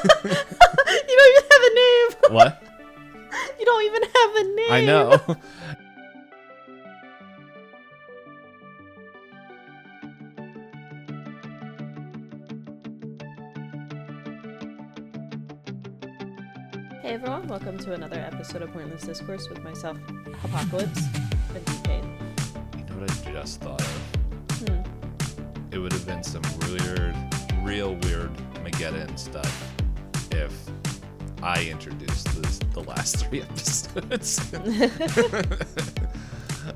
You don't even have a name. What? You don't even have a name. I know. Hey everyone, welcome to another episode of Pointless Discourse with myself, Hoppocalypse, and Itisdpayne. You know what I just thought of? It would have been some real weird Mageddon stuff if I introduced the last 3 episodes.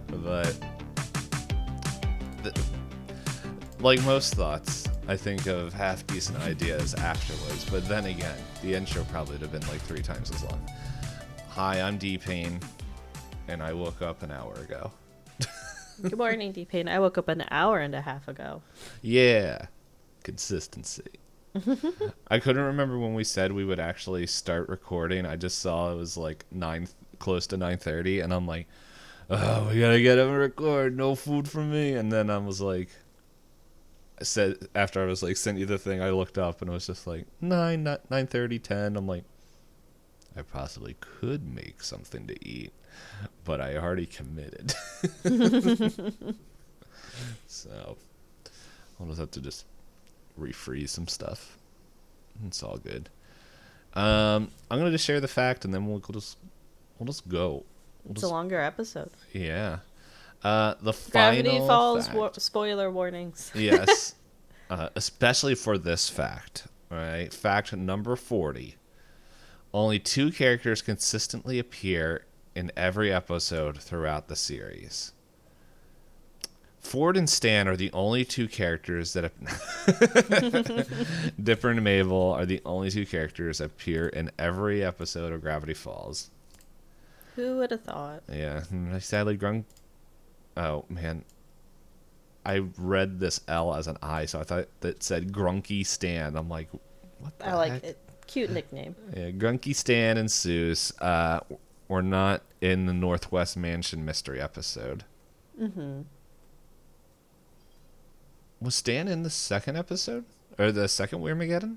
But like most thoughts, I think of half-decent ideas afterwards, but then again, the intro probably would have been like 3 times as long. Hi, I'm Payne, and I woke up an hour ago. Good morning, Payne. I woke up an hour and a half ago. Yeah, consistency. I couldn't remember when we said we would actually start recording. I just saw it was like close to 9:30, and I'm like, oh, we gotta get up and record. No food for me. And then I was like, I said after I was like sent you the thing, I looked up and it was just like 9:30, 10. I'm like, I possibly could make something to eat, but I already committed. So I'll just have to just refreeze some stuff. It's all good. I'm gonna just share the fact, and then we'll just go. It's a longer episode. Yeah. The Gravity final Falls fact. spoiler warnings. Yes. Especially for this fact. All right. Fact number 40. Only 2 characters consistently appear in every episode throughout the series. Ford and Stan are the only 2 characters that Dipper and Mabel are the only 2 characters that appear in every episode of Gravity Falls. Who would have thought? Yeah. Sadly, oh, man. I read this L as an I, so I thought that said Grunky Stan. I'm like, what the heck? I like it. Cute nickname. Yeah, Grunky Stan and Seuss were not in the Northwest Mansion mystery episode. Mm-hmm. Was Stan in the second episode? Or the second Weirdmageddon?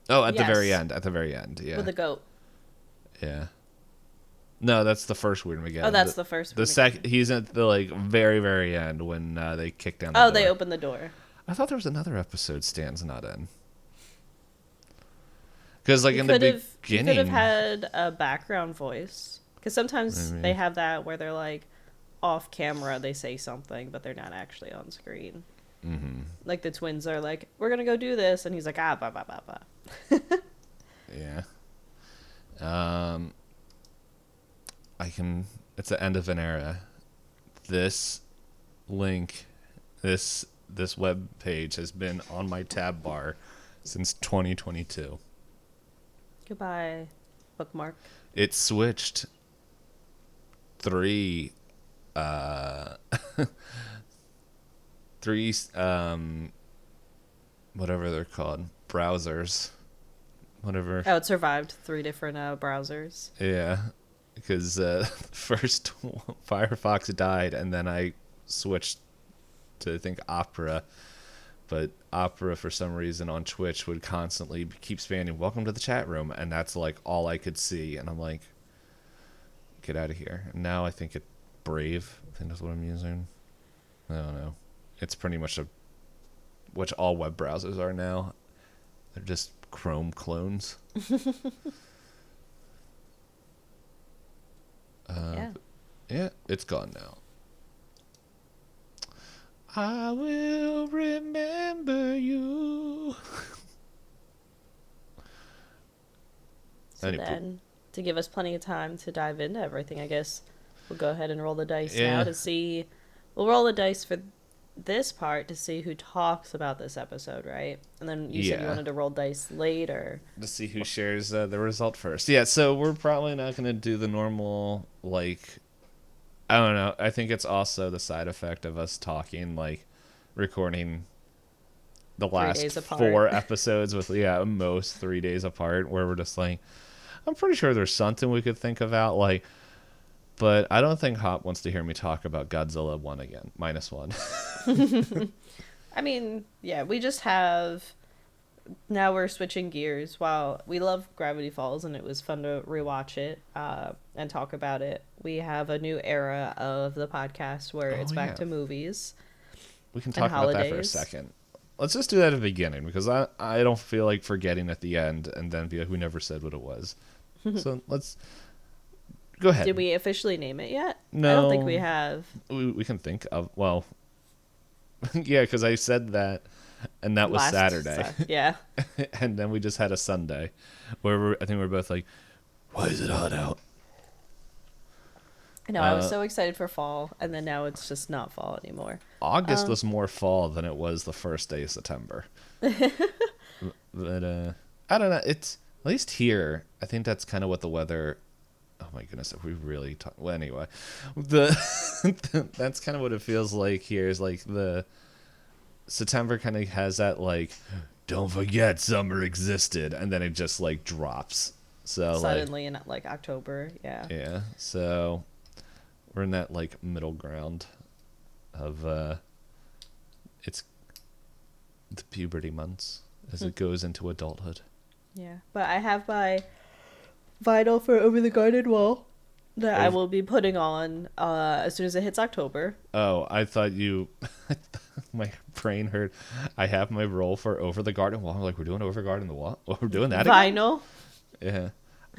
Oh, at the very end. At the very end, yeah. With a goat. Yeah. No, that's the first Weirdmageddon. Oh, that's the first Weirdmageddon. He's at the like very, very end when they kick down the door. Oh, they open the door. I thought there was another episode Stan's not in. Because like in the beginning, you could have had a background voice. Because sometimes they have that where they're like off camera, they say something, but they're not actually on screen. Mm-hmm. Like the twins are like, "We're gonna go do this," and he's like, "Ah, bah, bah, bah, bah." Yeah. It's the end of an era. This link, this web page has been on my tab bar since 2022. Goodbye, bookmark. It switched 3 whatever they're called, browsers. Whatever. Oh, it survived 3 different browsers. Yeah. Because first Firefox died, and then I switched to, I think, Opera. But Opera, for some reason, on Twitch would constantly keep spamming, "Welcome to the chat room," and that's like all I could see. And I'm like, get out of here. And now I think it's Brave. I think that's what I'm using. I don't know. It's pretty much which all web browsers are now. They're just Chrome clones. Yeah, it's gone now. I will remember you. So then, to give us plenty of time to dive into everything, I guess we'll go ahead and roll the dice now to see. We'll roll the dice for this part to see who talks about this episode, right? And then you said you wanted to roll dice later. To see who shares the result first. Yeah, so we're probably not going to do the normal, like, I don't know. I think it's also the side effect of us talking, like, recording the last 4 episodes with, most 3 days apart, where we're just like, I'm pretty sure there's something we could think about, like, but I don't think Hop wants to hear me talk about Godzilla 1 again, -1. I mean, yeah, we just have now we're switching gears. While we love Gravity Falls and it was fun to rewatch it and talk about it, we have a new era of the podcast where it's back to movies. We can talk about that for a second. Let's just do that at the beginning, because I don't feel like forgetting at the end and then be like, we never said what it was. So let's go ahead. Did we officially name it yet? No. I don't think we have. We can think of, well, yeah, because I said that, and that was Saturday. Yeah. And then we just had a Sunday where I think we're both like, why is it hot out? I know, I was so excited for fall, and then now it's just not fall anymore. August was more fall than it was the first day of September. But I don't know. It's, at least here, I think that's kind of what the weather... Oh my goodness, if we really talk... Well, anyway. That's kind of what it feels like here, is like the... September kind of has that, like, don't forget summer existed, and then it just, like, drops. So suddenly in, like, October, yeah. Yeah, so... We're in that, like, middle ground of, it's the puberty months as it goes into adulthood. Yeah, but I have my vinyl for Over the Garden Wall that I will be putting on as soon as it hits October. Oh, I thought you... my brain heard, I have my roll for Over the Garden Wall. I'm like, we're doing Over Garden the Wall? Oh, we're doing that vinyl? Again?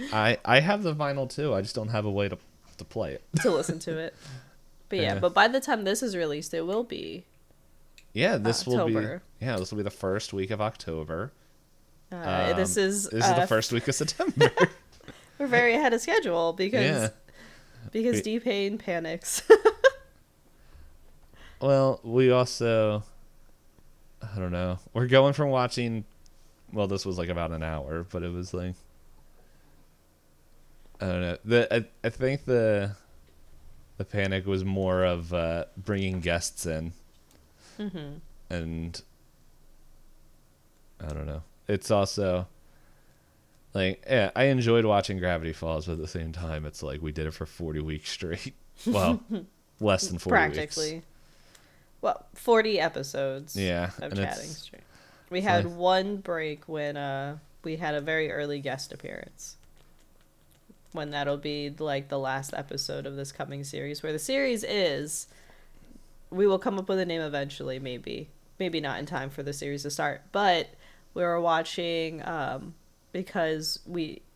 Yeah. I have the vinyl, too. I just don't have a way to play it. To listen to it. But yeah, but by the time this is released, it will be this October. This will be the first week of October. This is the first week of September. We're very ahead of schedule because S2ep20 panics. Well, we also, I don't know. We're going from watching, well, this was like about an hour, but it was like, I don't know. I think the panic was more of bringing guests in, and I don't know. It's also like, yeah, I enjoyed watching Gravity Falls, but at the same time, it's like we did it for 40 weeks straight. Well, less than 40 practically. weeks. Well, 40 episodes. Yeah, of chatting straight. We had one break when we had a very early guest appearance. When that'll be like the last episode of this coming series, where the series is, we will come up with a name eventually, maybe not in time for the series to start, but we were watching because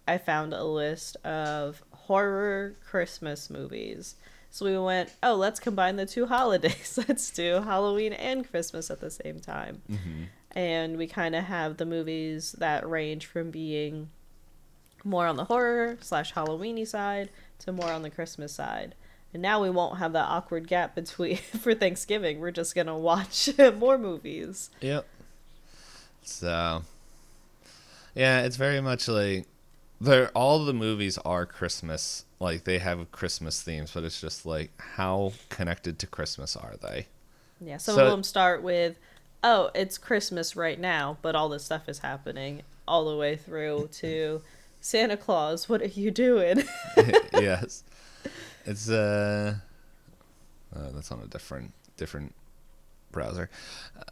I found a list of horror Christmas movies, so we went, oh, let's combine the two holidays. Let's do Halloween and Christmas at the same time. And we kind of have the movies that range from being more on the horror / Halloween-y side to more on the Christmas side. And now we won't have that awkward gap between for Thanksgiving. We're just gonna watch more movies. Yep. So yeah, it's very much like all the movies are Christmas, like they have Christmas themes, but it's just like, how connected to Christmas are they? Yeah, some of them start with, oh, it's Christmas right now, but all this stuff is happening all the way through to Santa Claus, what are you doing? Yes. It's that's on a different browser.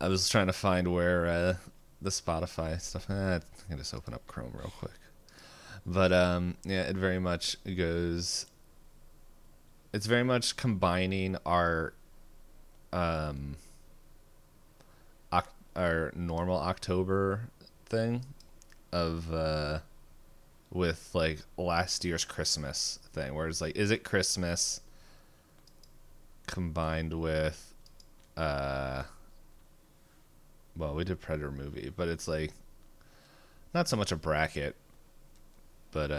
I was trying to find where the Spotify stuff. I can just open up Chrome real quick. But yeah, it very much goes. It's very much combining our normal October thing of with like last year's Christmas thing, where it's like, is it Christmas combined with well, we did Predator movie, but it's like not so much a bracket, but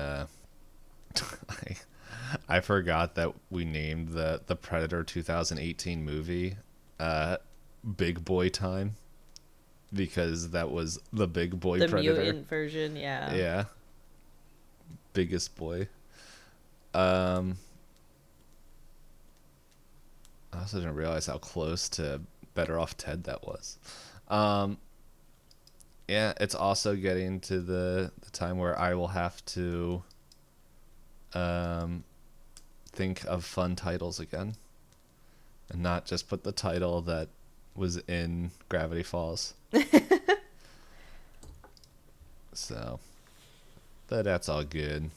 I forgot that we named the Predator 2018 movie Big Boy Time, because that was the big boy the Predator. The mutant version, yeah. Yeah. Biggest boy. I also didn't realize how close to Better Off Ted that was. Yeah, it's also getting to the time where I will have to think of fun titles again, and not just put the title that was in Gravity Falls. So, but that's all good.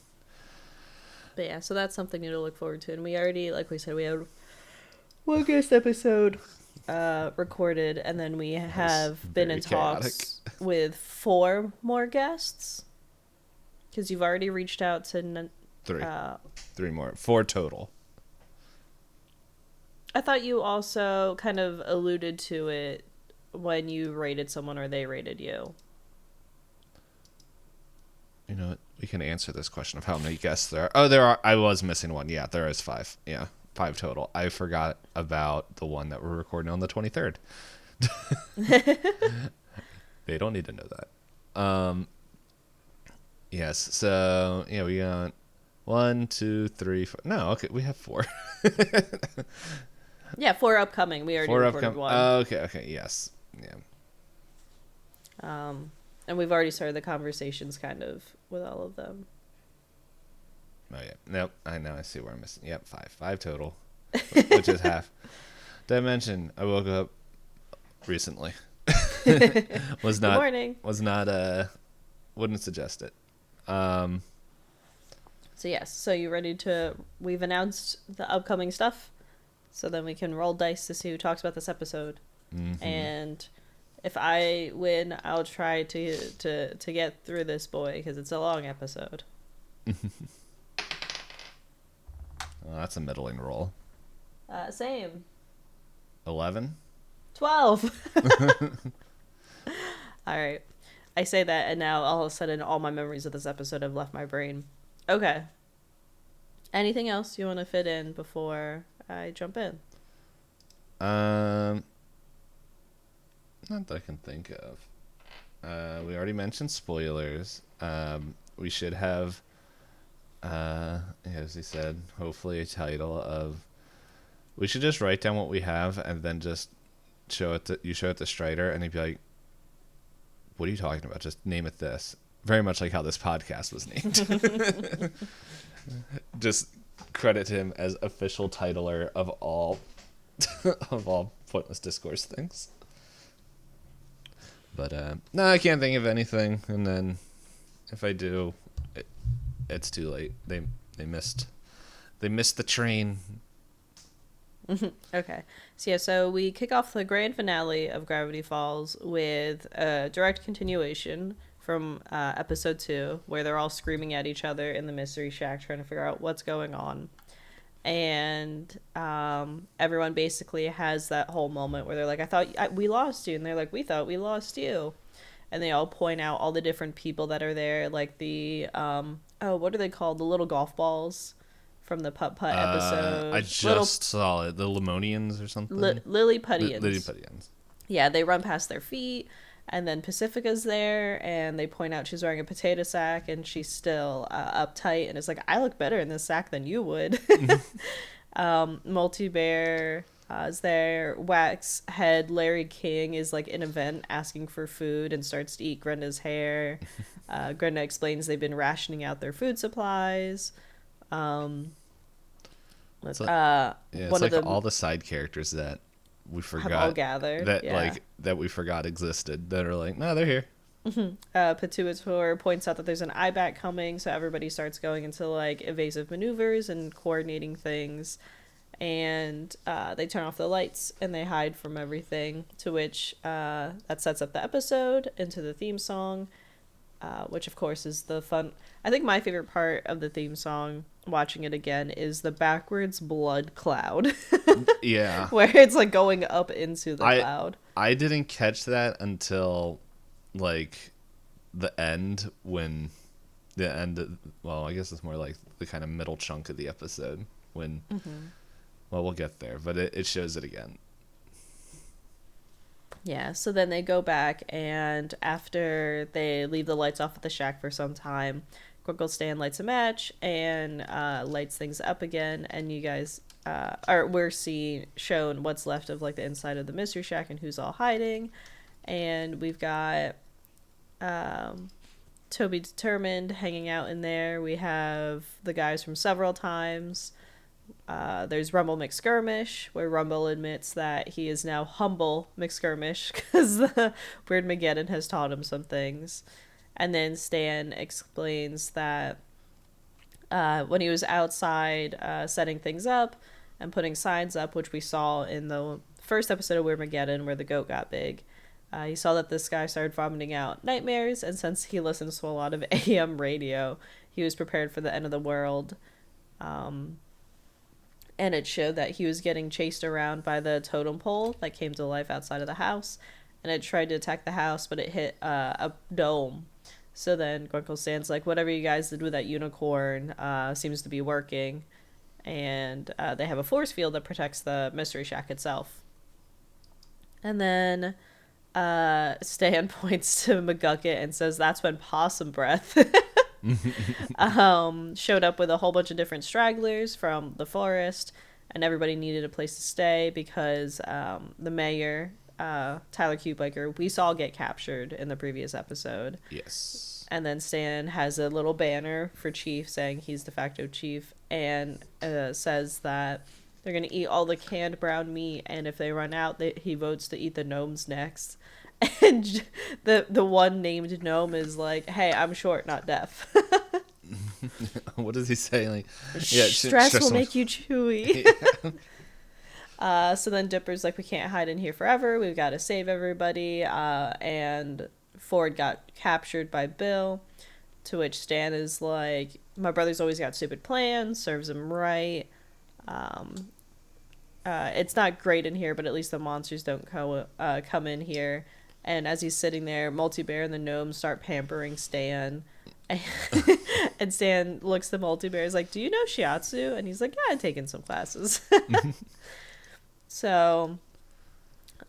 But yeah, so that's something new to look forward to. And we already, like we said, we had one guest episode recorded, and then we have been in talks with 4 more guests. Because you've already reached out to... 3 more. 4 total. I thought you also kind of alluded to it when you rated someone or they rated you. You know what? We can answer this question of how many guests there are. Oh, there are. I was missing one. Yeah, there is 5. Yeah, 5 total. I forgot about the one that we're recording on the 23rd. They don't need to know that. Yes. So yeah, we got 1, 2, 3, 4. No, okay, we have 4. Yeah, 4 upcoming. We already recorded 1. Okay. Yes. Yeah. And we've already started the conversations kind of with all of them. Oh yeah. Nope. I know. I see where I'm missing. Yep. 5 total, which is half. Did I mention I woke up recently? Was not. Good morning. Was not. Wouldn't suggest it. So yes. So you ready to? We've announced the upcoming stuff, so then we can roll dice to see who talks about this episode. Mm-hmm. And if I win, I'll try to get through this boy because it's a long episode. Well, that's a middling roll. Same. 11? 12. All right. I say that, and now all of a sudden, all my memories of this episode have left my brain. Okay. Anything else you want to fit in before I jump in? Not that I can think of. We already mentioned spoilers. We should have, as he said, hopefully a title of... We should just write down what we have and then just show it to Strider, and he'd be like, what are you talking about? Just name it this. Very much like how this podcast was named. Just credit him as official titler of all of all Pointless Discourse things. But no, I can't think of anything. And then if I do, it's too late. They missed the train. Okay. So we kick off the grand finale of Gravity Falls with a direct continuation from episode 2, where they're all screaming at each other in the mystery shack trying to figure out what's going on. And everyone basically has that whole moment where they're like, I thought we lost you. And they're like, we thought we lost you. And they all point out all the different people that are there, like the, what are they called? The little golf balls from the Putt-Putt episode. I just saw it. The Lemonians or something? Lilliputians. Lilliputians. Yeah, they run past their feet. And then Pacifica's there, and they point out she's wearing a potato sack, and she's still uptight, and it's like, I look better in this sack than you would. Multi-Bear is there. Wax Head Larry King is like in a vent asking for food and starts to eat Grenda's hair. Grenda explains they've been rationing out their food supplies. It's like all the side characters that we forgot have all gathered that we forgot existed that are like, no, they're here. Mm-hmm. Pituator points out that there's an IBAC coming, so everybody starts going into like evasive maneuvers and coordinating things, and they turn off the lights and they hide from everything, to which that sets up the episode into the theme song, which of course is the fun. I think my favorite part of the theme song, watching it again, is the backwards blood cloud. Yeah. Where it's like going up into the cloud. I didn't catch that until like the end, I guess it's more like the kind of middle chunk of the episode when, well, we'll get there, but it shows it again. Yeah, so then they go back, and after they leave the lights off at the shack for some time, Quickle Stan lights a match and lights things up again, and you guys we're shown what's left of like the inside of the mystery shack and who's all hiding. And we've got Toby Determined hanging out in there. We have the guys from Several Times. There's Rumble McSkirmish, where Rumble admits that he is now humble McSkirmish because the Weirdmageddon has taught him some things. And then Stan explains that when he was outside setting things up and putting signs up, which we saw in the first episode of Weirdmageddon where the goat got big, he saw that this guy started vomiting out nightmares, and since he listens to a lot of AM radio, he was prepared for the end of the world. And it showed that he was getting chased around by the totem pole that came to life outside of the house, and it tried to attack the house, but it hit a dome. So then Grunkle Stan's like, whatever you guys did with that unicorn seems to be working. And they have a force field that protects the Mystery Shack itself. And then Stan points to McGucket and says that's when Possum Breath showed up with a whole bunch of different stragglers from the forest. And everybody needed a place to stay because the mayor... Tyler Cutebiker, we saw get captured in the previous episode. Yes. And then Stan has a little banner for Chief saying he's de facto chief, and says that they're going to eat all the canned brown meat, and if they run out, he votes to eat the gnomes next. And the one named gnome is like, hey, I'm short, not deaf. What does he say? Like, stress will make you chewy. So then Dipper's like, we can't hide in here forever. We've got to save everybody. And Ford got captured by Bill, to which Stan is like, my brother's always got stupid plans, serves him right. It's not great in here, but at least the monsters don't come in here. And as he's sitting there, Multi-Bear and the gnomes start pampering Stan. And Stan looks at the Multi-Bear, is like, do you know Shiatsu? And he's like, yeah, I've taken some classes. So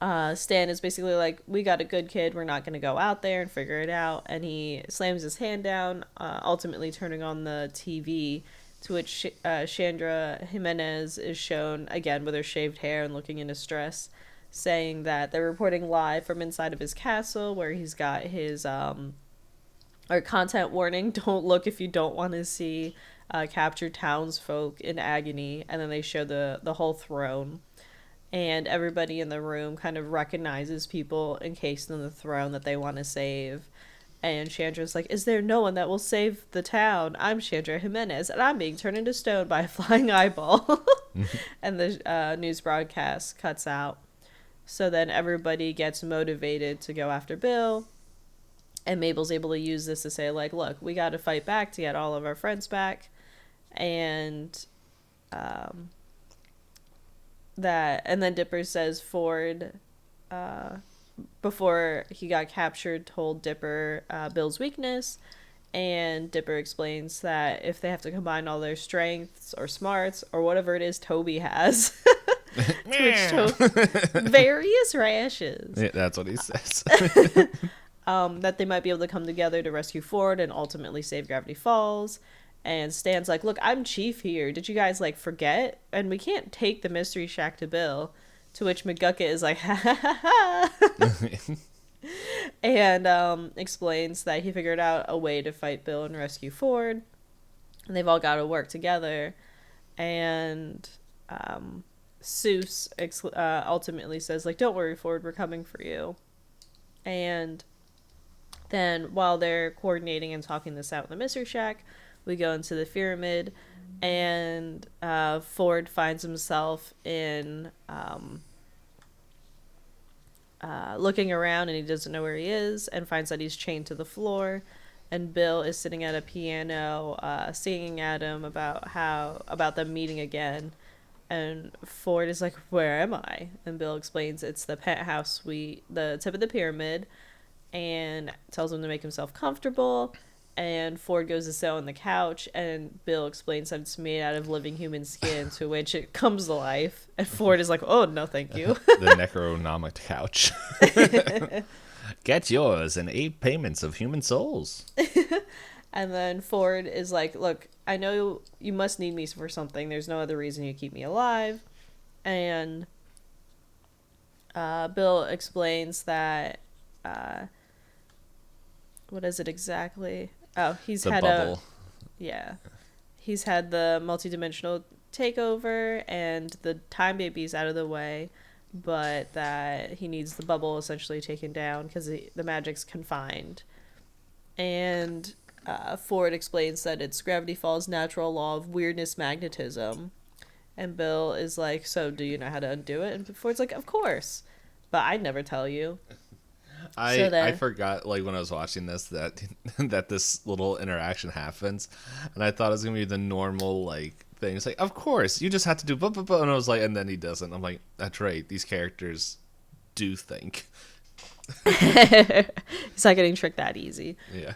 Stan is basically like, we got a good kid, we're not going to go out there and figure it out. And he slams his hand down, ultimately turning on the TV, to which Chandra Jimenez is shown again with her shaved hair and looking in distress, saying that they're reporting live from inside of his castle, where he's got his content warning, don't look if you don't want to see captured townsfolk in agony. And then they show the whole throne. And everybody in the room kind of recognizes people encased in the throne that they want to save. And Chandra's like, is there no one that will save the town? I'm Chandra Jimenez, and I'm being turned into stone by a flying eyeball. And the news broadcast cuts out. So then everybody gets motivated to go after Bill. And Mabel's able to use this to say, like, look, we got to fight back to get all of our friends back. And... and then Dipper says Ford, before he got captured, told Dipper Bill's weakness, and Dipper explains that if they have to combine all their strengths or smarts or whatever it is Toby has, various rashes. Yeah, that's what he says. That they might be able to come together to rescue Ford and ultimately save Gravity Falls. And Stan's like, look, I'm chief here. Did you guys, like, forget? And we can't take the Mystery Shack to Bill. To which McGucket is like, ha ha ha ha. And explains that he figured out a way to fight Bill and rescue Ford. And they've all got to work together. And Seuss ultimately says, like, don't worry, Ford, we're coming for you. And then while they're coordinating and talking this out in the Mystery Shack, we go into the pyramid, and Ford finds himself in looking around, and he doesn't know where he is, and finds that he's chained to the floor. And Bill is sitting at a piano, singing at him about them meeting again. And Ford is like, where am I? And Bill explains it's the penthouse suite, the tip of the pyramid, and tells him to make himself comfortable. And Ford goes to sit on the couch, and Bill explains that it's made out of living human skin, to which it comes to life. And Ford is like, oh, no, thank you. The Necronomic couch. Get yours in 8 payments of human souls. And then Ford is like, look, I know you must need me for something. There's no other reason you keep me alive. And Bill explains that... what is it exactly? Oh, he's had bubble. He's had the multidimensional takeover, and the time baby's out of the way, but that he needs the bubble essentially taken down because the magic's confined. And Ford explains that it's Gravity Falls' natural law of weirdness magnetism. And Bill is like, so do you know how to undo it? And Ford's like, of course. But I'd never tell you. I forgot, like, when I was watching this that that this little interaction happens, and I thought it was gonna be the normal, like, thing. It's like, of course, you just have to do blah blah blah, and I was like, and then he doesn't. I'm like, that's right, these characters do think. He's not getting tricked that easy. Yeah.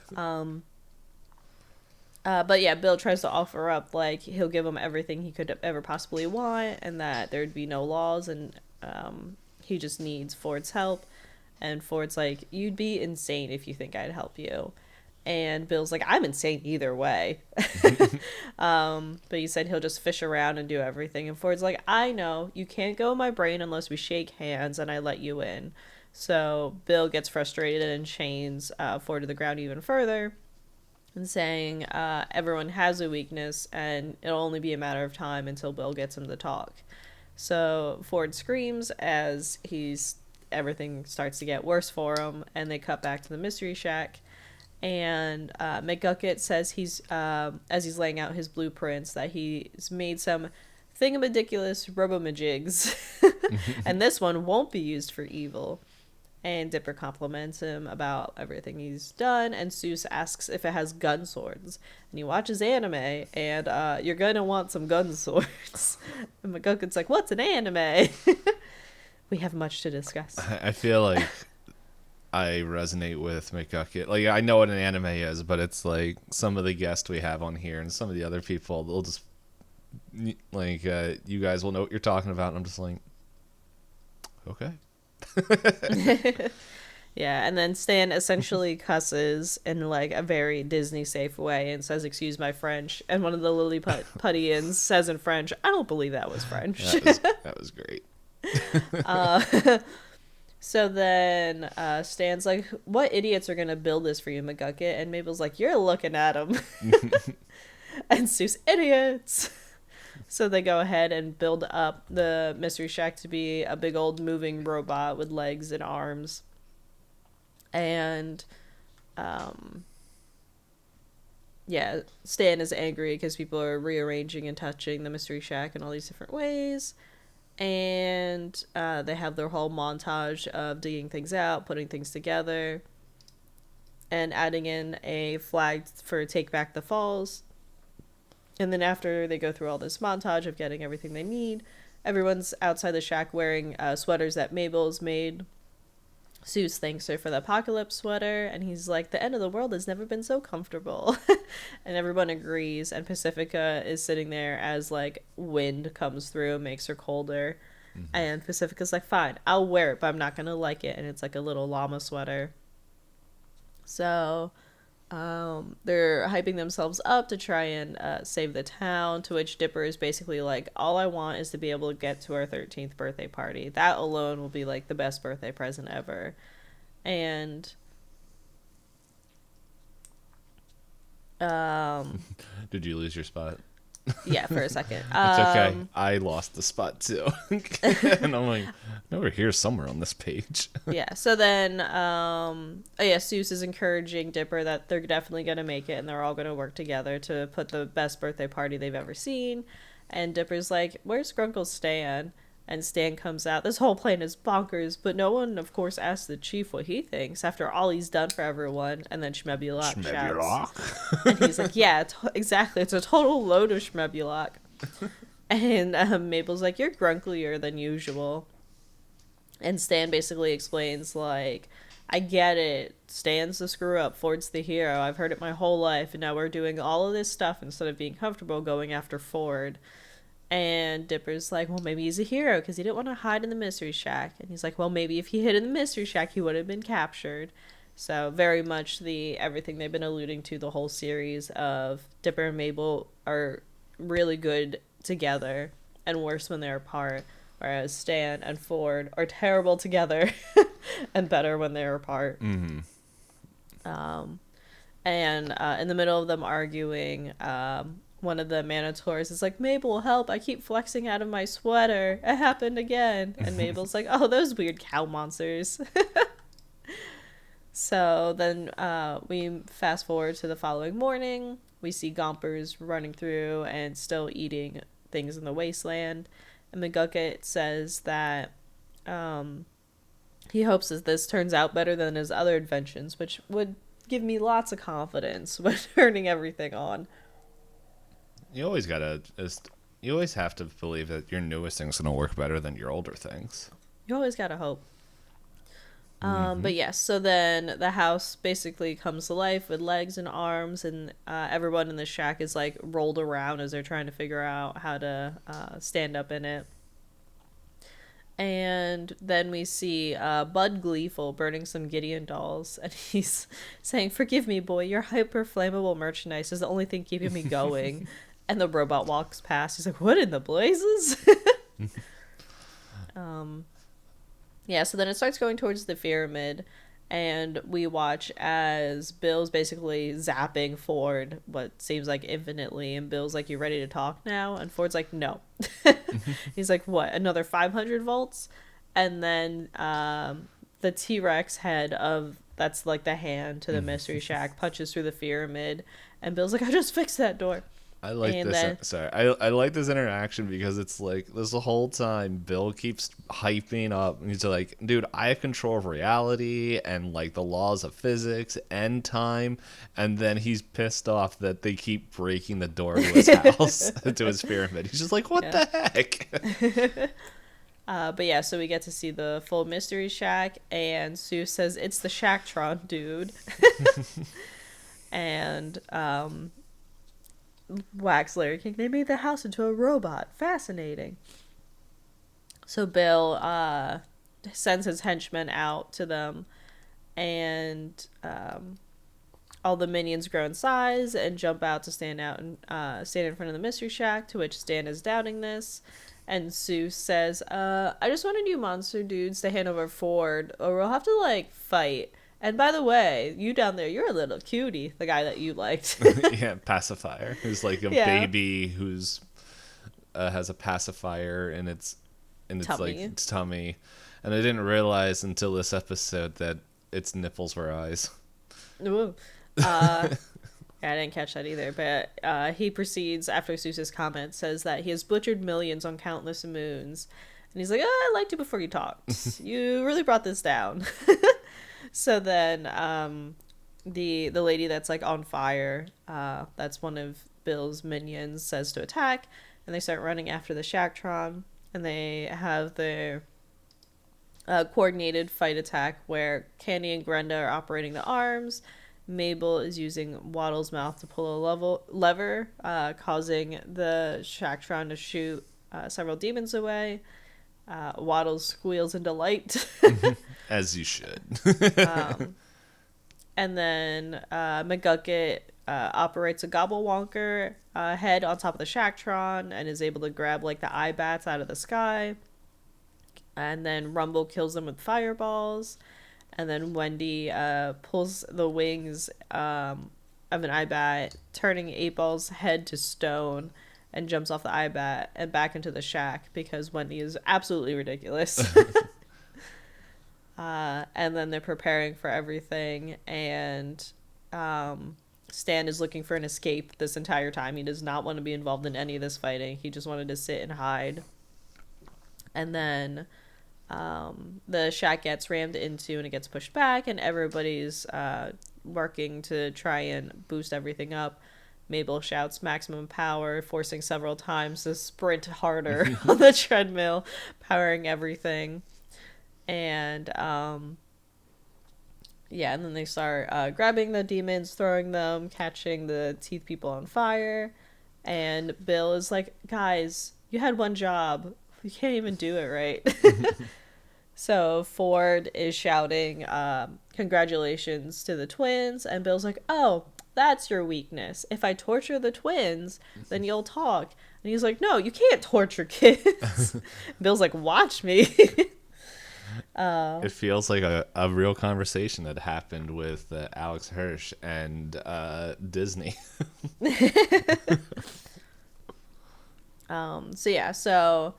But yeah, Bill tries to offer up, like, he'll give him everything he could ever possibly want, and that there'd be no laws, and he just needs Ford's help. And Ford's like, you'd be insane if you think I'd help you. And Bill's like, I'm insane either way. But he said he'll just fish around and do everything. And Ford's like, I know, you can't go in my brain unless we shake hands and I let you in. So Bill gets frustrated and chains Ford to the ground even further, and saying everyone has a weakness and it'll only be a matter of time until Bill gets him to talk. So Ford screams as everything starts to get worse for him, and they cut back to the Mystery Shack. And McGucket says as he's laying out his blueprints, that he's made some thingamadiculous robomajigs, and this one won't be used for evil. And Dipper compliments him about everything he's done, and Seuss asks if it has gun swords. And he watches anime, and you're gonna want some gun swords. And McGucket's like, what's an anime? We have much to discuss. I feel like I resonate with McGucket. Like, I know what an anime is, but it's like some of the guests we have on here and some of the other people, they'll just, like, you guys will know what you're talking about. And I'm just like, okay. Yeah, and then Stan essentially cusses in, like, a very Disney safe way and says, excuse my French. And one of the Lilliputians says in French, I don't believe that was French. That was great. So then Stan's like, what idiots are going to build this for you, McGucket? And Mabel's like, you're looking at them. And Seuss, idiots. So they go ahead and build up the Mystery Shack to be a big old moving robot with legs and arms. And yeah, Stan is angry because people are rearranging and touching the Mystery Shack in all these different ways. And they have their whole montage of digging things out, putting things together, and adding in a flag for Take Back the Falls. And then after they go through all this montage of getting everything they need, everyone's outside the shack wearing sweaters that Mabel's made. Seuss thanks her for the Hoppocalypse sweater, and he's like, the end of the world has never been so comfortable. And everyone agrees, and Pacifica is sitting there as, like, wind comes through, makes her colder. Mm-hmm. And Pacifica's like, fine, I'll wear it, but I'm not gonna like it. And it's like a little llama sweater. So they're hyping themselves up to try and save the town, to which Dipper is basically like, all I want is to be able to get to our 13th birthday party. That alone will be, like, the best birthday present ever. And did you lose your spot? Yeah, for a second. It's okay. I lost the spot too. And I'm like, no, we're here somewhere on this page. Yeah, so then Seuss is encouraging Dipper that they're definitely going to make it, and they're all going to work together to put the best birthday party they've ever seen. And Dipper's like, where's Grunkle Stan? And Stan comes out, this whole plan is bonkers, but no one, of course, asks the chief what he thinks after all he's done for everyone. And then Schmebulok shouts. And he's like, yeah, exactly, it's a total load of Schmebulok. And Mabel's like, you're grunklier than usual. And Stan basically explains, like, I get it, Stan's the screw-up, Ford's the hero, I've heard it my whole life, and now we're doing all of this stuff instead of being comfortable going after Ford. And Dipper's like, well, maybe he's a hero because he didn't want to hide in the Mystery Shack. And he's like, well, maybe if he hid in the Mystery Shack, he would have been captured. So very much everything they've been alluding to the whole series of Dipper and Mabel are really good together and worse when they're apart, whereas Stan and Ford are terrible together and better when they're apart. Mm-hmm. And in the middle of them arguing, one of the Manitors is like, Mabel, help, I keep flexing out of my sweater. It happened again. And Mabel's like, oh, those weird cow monsters. So then we fast forward to the following morning. We see Gompers running through and still eating things in the wasteland. And McGucket says that he hopes that this turns out better than his other inventions, which would give me lots of confidence when turning everything on. You always have to believe that your newest thing's going to work better than your older things. You always gotta hope. But yes, so then the house basically comes to life with legs and arms, and everyone in the shack is like rolled around as they're trying to figure out how to stand up in it. And then we see Bud Gleeful burning some Gideon dolls, and he's saying, "Forgive me, boy, your hyper flammable merchandise is the only thing keeping me going." And the robot walks past. He's like, "What in the blazes?" Yeah, so then it starts going towards the pyramid, and we watch as Bill's basically zapping Ford what seems like infinitely, and Bill's like, "You ready to talk now?" And Ford's like, "No." He's like, "What, another 500 volts?" And then the T-Rex head of, that's like the hand to the Mystery Shack, punches through the pyramid, and Bill's like, "I just fixed that door." I like I like this interaction because it's like this the whole time Bill keeps hyping up, and he's like, "Dude, I have control of reality and like the laws of physics and time," and then he's pissed off that they keep breaking the door to his house, to his pyramid. He's just like, "What the heck?" But yeah, so we get to see the full Mystery Shack, and Sue says, "It's the Shacktron, dude." And Wax Larry King, "They made the house into a robot. Fascinating." So Bill sends his henchmen out to them, and all the minions grow in size and jump out to stand in front of the Mystery Shack, to which Stan is doubting this. And Sue says, "I just wanted you monster dudes to hand over Ford, or we'll have to, like, fight. And by the way, you down there, you're a little cutie," the guy that you liked. Yeah, pacifier. Who's like a baby who's has a pacifier in its tummy. Like its tummy. And I didn't realize until this episode that its nipples were eyes. Ooh. Yeah, I didn't catch that either. But he proceeds, after Seuss's comment, says that he has butchered millions on countless moons. And he's like, "I liked you before you talked. You really brought this down." So then the lady that's like on fire, that's one of Bill's minions, says to attack, and they start running after the Shacktron, and they have their coordinated fight attack where Candy and Grenda are operating the arms. Mabel is using Waddle's mouth to pull a lever, causing the Shacktron to shoot several demons away. Waddle squeals in delight. As you should. And then McGucket operates a Gobblewonker head on top of the Shacktron and is able to grab like the eye bats out of the sky. And then Rumble kills them with fireballs. And then Wendy pulls the wings of an eye bat, turning 8-Ball's head to stone, and jumps off the eye bat and back into the shack because Wendy is absolutely ridiculous. And then they're preparing for everything, and Stan is looking for an escape this entire time. He does not want to be involved in any of this fighting. He just wanted to sit and hide. And then the shack gets rammed into and it gets pushed back, and everybody's working to try and boost everything up. Mabel shouts maximum power, forcing several times to sprint harder on the treadmill, powering everything. And yeah, and then they start grabbing the demons, throwing them, catching the teeth people on fire. And Bill is like, "Guys, you had one job. You can't even do it right." So Ford is shouting congratulations to the twins, and Bill's like, "Oh, that's your weakness. If I torture the twins, then you'll talk." And he's like, "No, you can't torture kids." Bill's like, "Watch me." It feels like a real conversation that happened with Alex Hirsch and Disney. So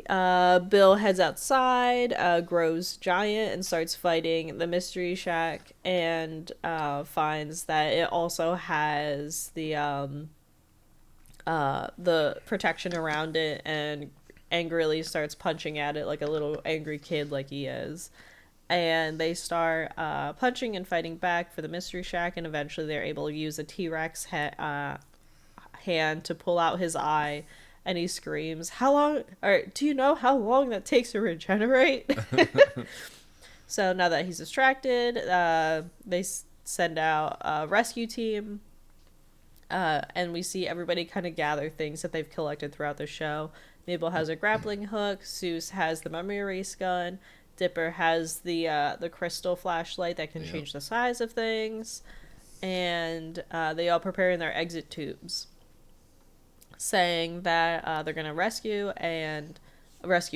Bill heads outside, grows giant, and starts fighting the Mystery Shack, and finds that it also has the protection around it, and angrily starts punching at it like a little angry kid like he is. And they start punching and fighting back for the Mystery Shack, and eventually they're able to use a T-Rex hand to pull out his eye, and he screams, "How long, or do you know how long that takes to regenerate?" So now that he's distracted, they send out a rescue team, and we see everybody kind of gather things that they've collected throughout the show. Mabel has a grappling hook, Seuss has the memory erase gun, Dipper has the crystal flashlight that can change the size of things, and they all prepare in their exit tubes, saying that they're going to rescue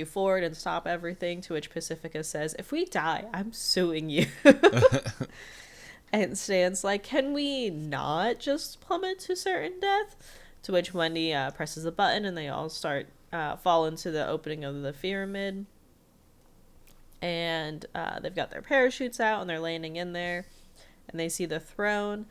Ford and stop everything, to which Pacifica says, "If we die, I'm suing you." And Stan's like, "Can we not just plummet to certain death?" To which Wendy presses a button, and they all start fall into the opening of the pyramid. And they've got their parachutes out, and they're landing in there, and they see the throne,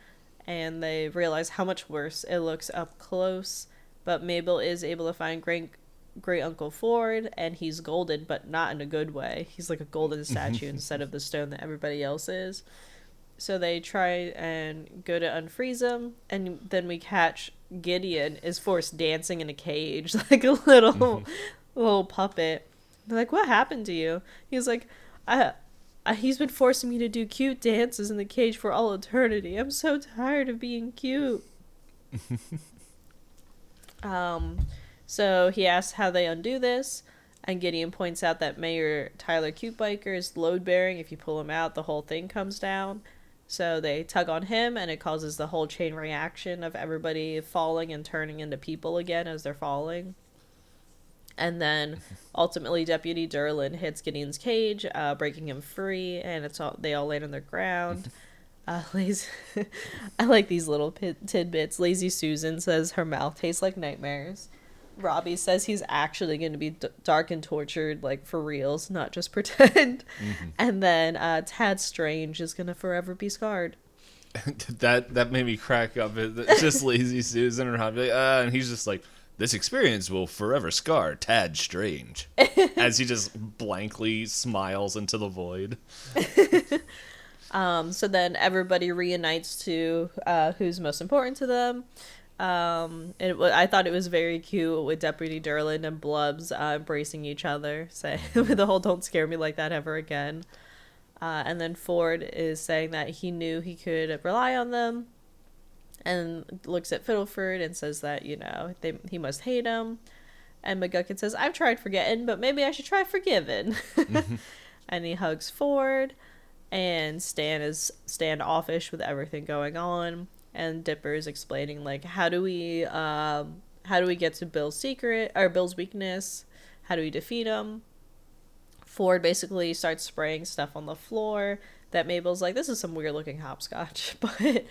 and they realize how much worse it looks up close. But Mabel is able to find great Uncle Ford, and he's golden, but not in a good way. He's like a golden statue instead of the stone that everybody else is. So they try and go to unfreeze him, and then we catch Gideon is forced dancing in a cage like a little puppet. They're like, "What happened to you?" He's like, he's been forcing me to do cute dances in the cage for all eternity. I'm so tired of being cute." So he asks how they undo this, and Gideon points out that Mayor Tyler Cutebiker is load-bearing. If you pull him out, the whole thing comes down. So they tug on him, and it causes the whole chain reaction of everybody falling and turning into people again as they're falling. And then ultimately Deputy Derlin hits Gideon's cage, breaking him free, and they all land on the ground. I like these little tidbits. Lazy Susan says her mouth tastes like nightmares. Robbie says he's actually going to be dark and tortured, like for reals, not just pretend. And then Tad Strange is going to forever be scarred. that made me crack up. It's just Lazy Susan and Robbie, and he's just like, "This experience will forever scar Tad Strange," as he just blankly smiles into the void. So then everybody reunites to who's most important to them. I thought it was very cute with Deputy Derlin and Blubs embracing each other, saying the whole "don't scare me like that ever again." And then Ford is saying that he knew he could rely on them, and looks at Fiddleford and says that, he must hate him. And McGuckin says, "I've tried forgetting, but maybe I should try forgiving." And he hugs Ford, and Stan is standoffish with everything going on. And Dipper is explaining, like, how do we get to Bill's secret, or Bill's weakness? How do we defeat him? Ford basically starts spraying stuff on the floor that Mabel's like, "This is some weird looking hopscotch." But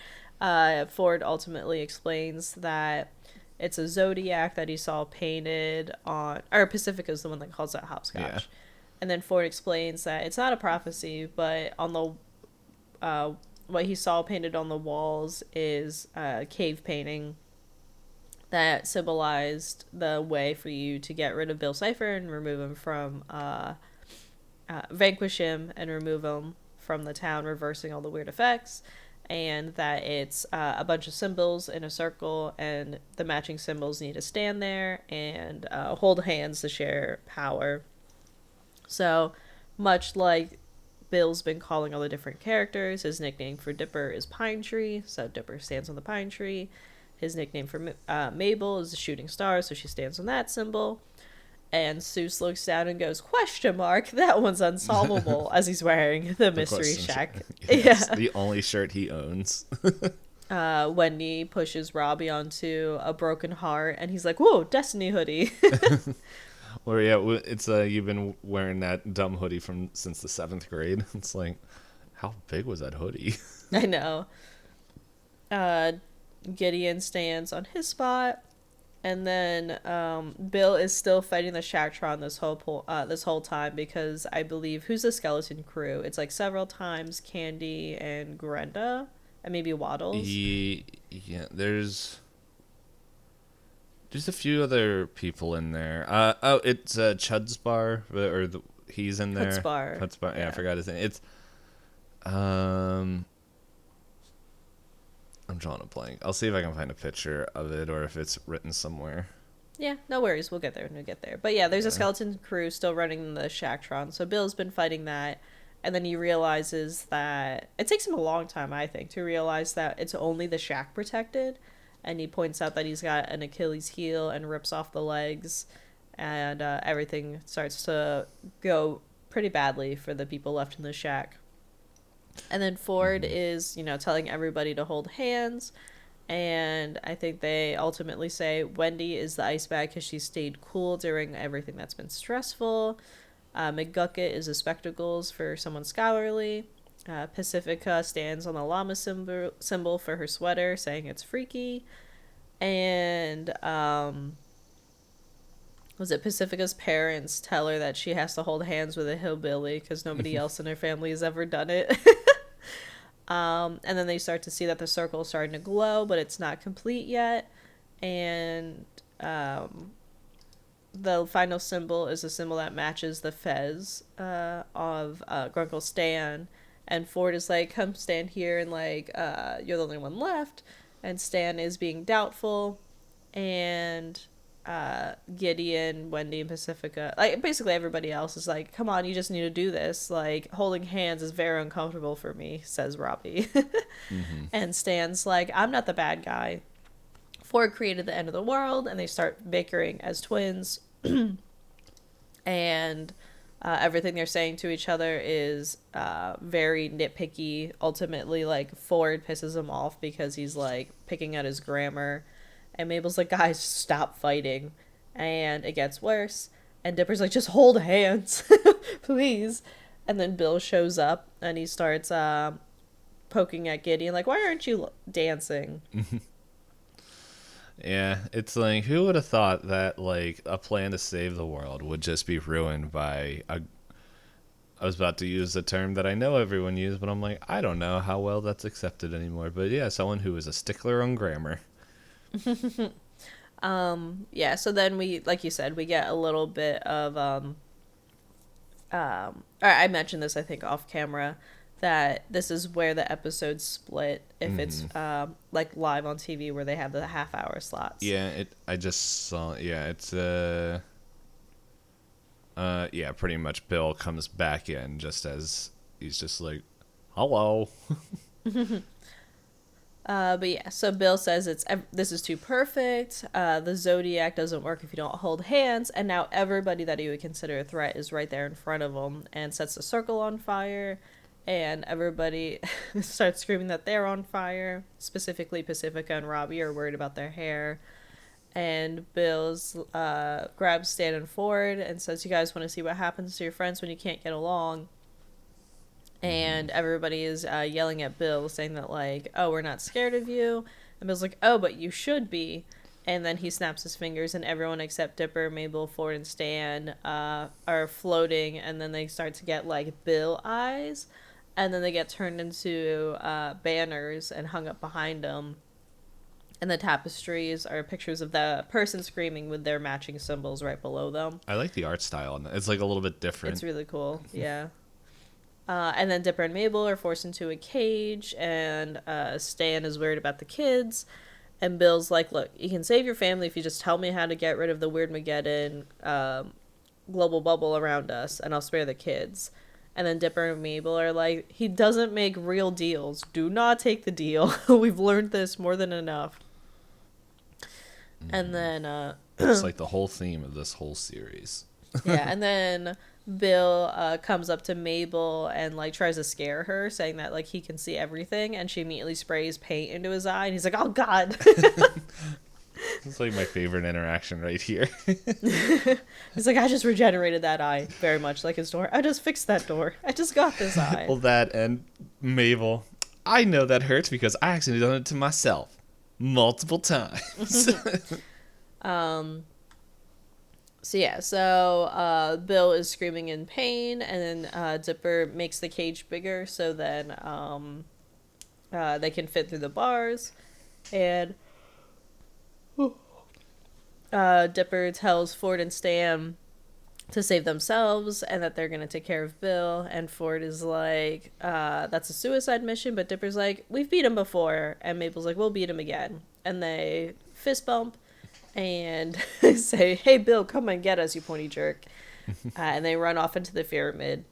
Ford ultimately explains that it's a zodiac that he saw painted on, or Pacifica's the one that calls it hopscotch. Yeah. And then Ford explains that it's not a prophecy, but on the what he saw painted on the walls is a cave painting that symbolized the way for you to get rid of Bill Cipher and remove him from vanquish him and remove him from the town, reversing all the weird effects. And that it's a bunch of symbols in a circle, and the matching symbols need to stand there and hold hands to share power. So much like Bill's been calling all the different characters, his nickname for Dipper is Pine Tree, so Dipper stands on the pine tree. His nickname for Mabel is the shooting star, so she stands on that symbol. And Seuss looks down and goes, "Question mark, that one's unsolvable," as he's wearing the Mystery Shack. Yes, the only shirt he owns. Wendy pushes Robbie onto a broken heart, and he's like, "Whoa, Destiny hoodie." Or yeah, it's you've been wearing that dumb hoodie since the 7th grade. It's like, how big was that hoodie? I know. Gideon stands on his spot, And then Bill is still fighting the Shacktron this whole time because I believe who's the skeleton crew? It's like several times Candy and Grenda and maybe Waddles. Yeah, there's a few other people in there. It's Chud's Bar, he's in there. Chutzpah. Chutzpah, yeah, I forgot his name. It's I'm drawing a blank. I'll see if I can find a picture of it or if it's written somewhere. Yeah, no worries. We'll get there when we get there. But yeah, there's a skeleton crew still running the Shacktron. So Bill's been fighting that. And then he realizes that it takes him a long time, I think, to realize that it's only the shack protected. And he points out that he's got an Achilles heel and rips off the legs. And everything starts to go pretty badly for the people left in the shack. And then Ford is, telling everybody to hold hands. And I think they ultimately say Wendy is the ice bag because she stayed cool during everything that's been stressful. McGucket is the spectacles for someone scholarly. Pacifica stands on the llama symbol for her sweater, saying it's freaky. And was it Pacifica's parents tell her that she has to hold hands with a hillbilly because nobody else in her family has ever done it. And then they start to see that the circle is starting to glow, but it's not complete yet. And the final symbol is a symbol that matches the fez of Grunkle Stan. And Ford is like, come stand here, and like, you're the only one left. And Stan is being doubtful. And Gideon, Wendy, and Pacifica, like basically everybody else is like, come on, you just need to do this. Like, holding hands is very uncomfortable for me, says Robbie. And Stan's like, I'm not the bad guy. Ford created the end of the world, and they start bickering as twins. And everything they're saying to each other is very nitpicky. Ultimately, like, Ford pisses him off because he's like picking at his grammar. And Mabel's like, guys, stop fighting. And it gets worse. And Dipper's like, just hold hands, please. And then Bill shows up and he starts poking at Gideon, like, why aren't you dancing? Yeah, it's like, who would have thought that, like, a plan to save the world would just be ruined by I was about to use a term that I know everyone uses, but I'm like, I don't know how well that's accepted anymore. But yeah, someone who is a stickler on grammar. Yeah, so then we, like you said, we get a little bit of I mentioned this, I think, off camera, that this is where the episodes split if it's like live on TV where they have the half-hour slots. Yeah, I just saw, yeah, it's yeah, pretty much Bill comes back in just as he's just like, hello. But yeah, so Bill says this is too perfect. The Zodiac doesn't work if you don't hold hands, and now everybody that he would consider a threat is right there in front of him and sets the circle on fire, and everybody starts screaming that they're on fire. Specifically, Pacifica and Robbie are worried about their hair, and Bill's grabs Stan and Ford and says, "You guys want to see what happens to your friends when you can't get along?" And everybody is yelling at Bill, saying that, like, oh, we're not scared of you. And Bill's like, oh, but you should be. And then he snaps his fingers, and everyone except Dipper, Mabel, Ford, and Stan are floating. And then they start to get, like, Bill eyes. And then they get turned into banners and hung up behind them. And the tapestries are pictures of the person screaming with their matching symbols right below them. I like the art style on that. It's, like, a little bit different. It's really cool, yeah. And then Dipper and Mabel are forced into a cage, and Stan is worried about the kids. And Bill's like, look, you can save your family if you just tell me how to get rid of the Weirdmageddon global bubble around us, and I'll spare the kids. And then Dipper and Mabel are like, he doesn't make real deals. Do not take the deal. We've learned this more than enough. And then... it's like the whole theme of this whole series. Yeah, and then... Bill comes up to Mabel and, like, tries to scare her, saying that, like, he can see everything, and she immediately sprays paint into his eye, and he's like, oh, God. It's, like, my favorite interaction right here. He's like, I just regenerated that eye, very much like his door. I just fixed that door. I just got this eye. Well, that and Mabel, I know that hurts because I actually done it to myself multiple times. So Bill is screaming in pain, and then Dipper makes the cage bigger so then they can fit through the bars. And Dipper tells Ford and Stan to save themselves and that they're going to take care of Bill. And Ford is like, that's a suicide mission. But Dipper's like, we've beat him before. And Mabel's like, we'll beat him again. And they fist bump and say, hey, Bill, come and get us, you pointy jerk. And they run off into the pyramid.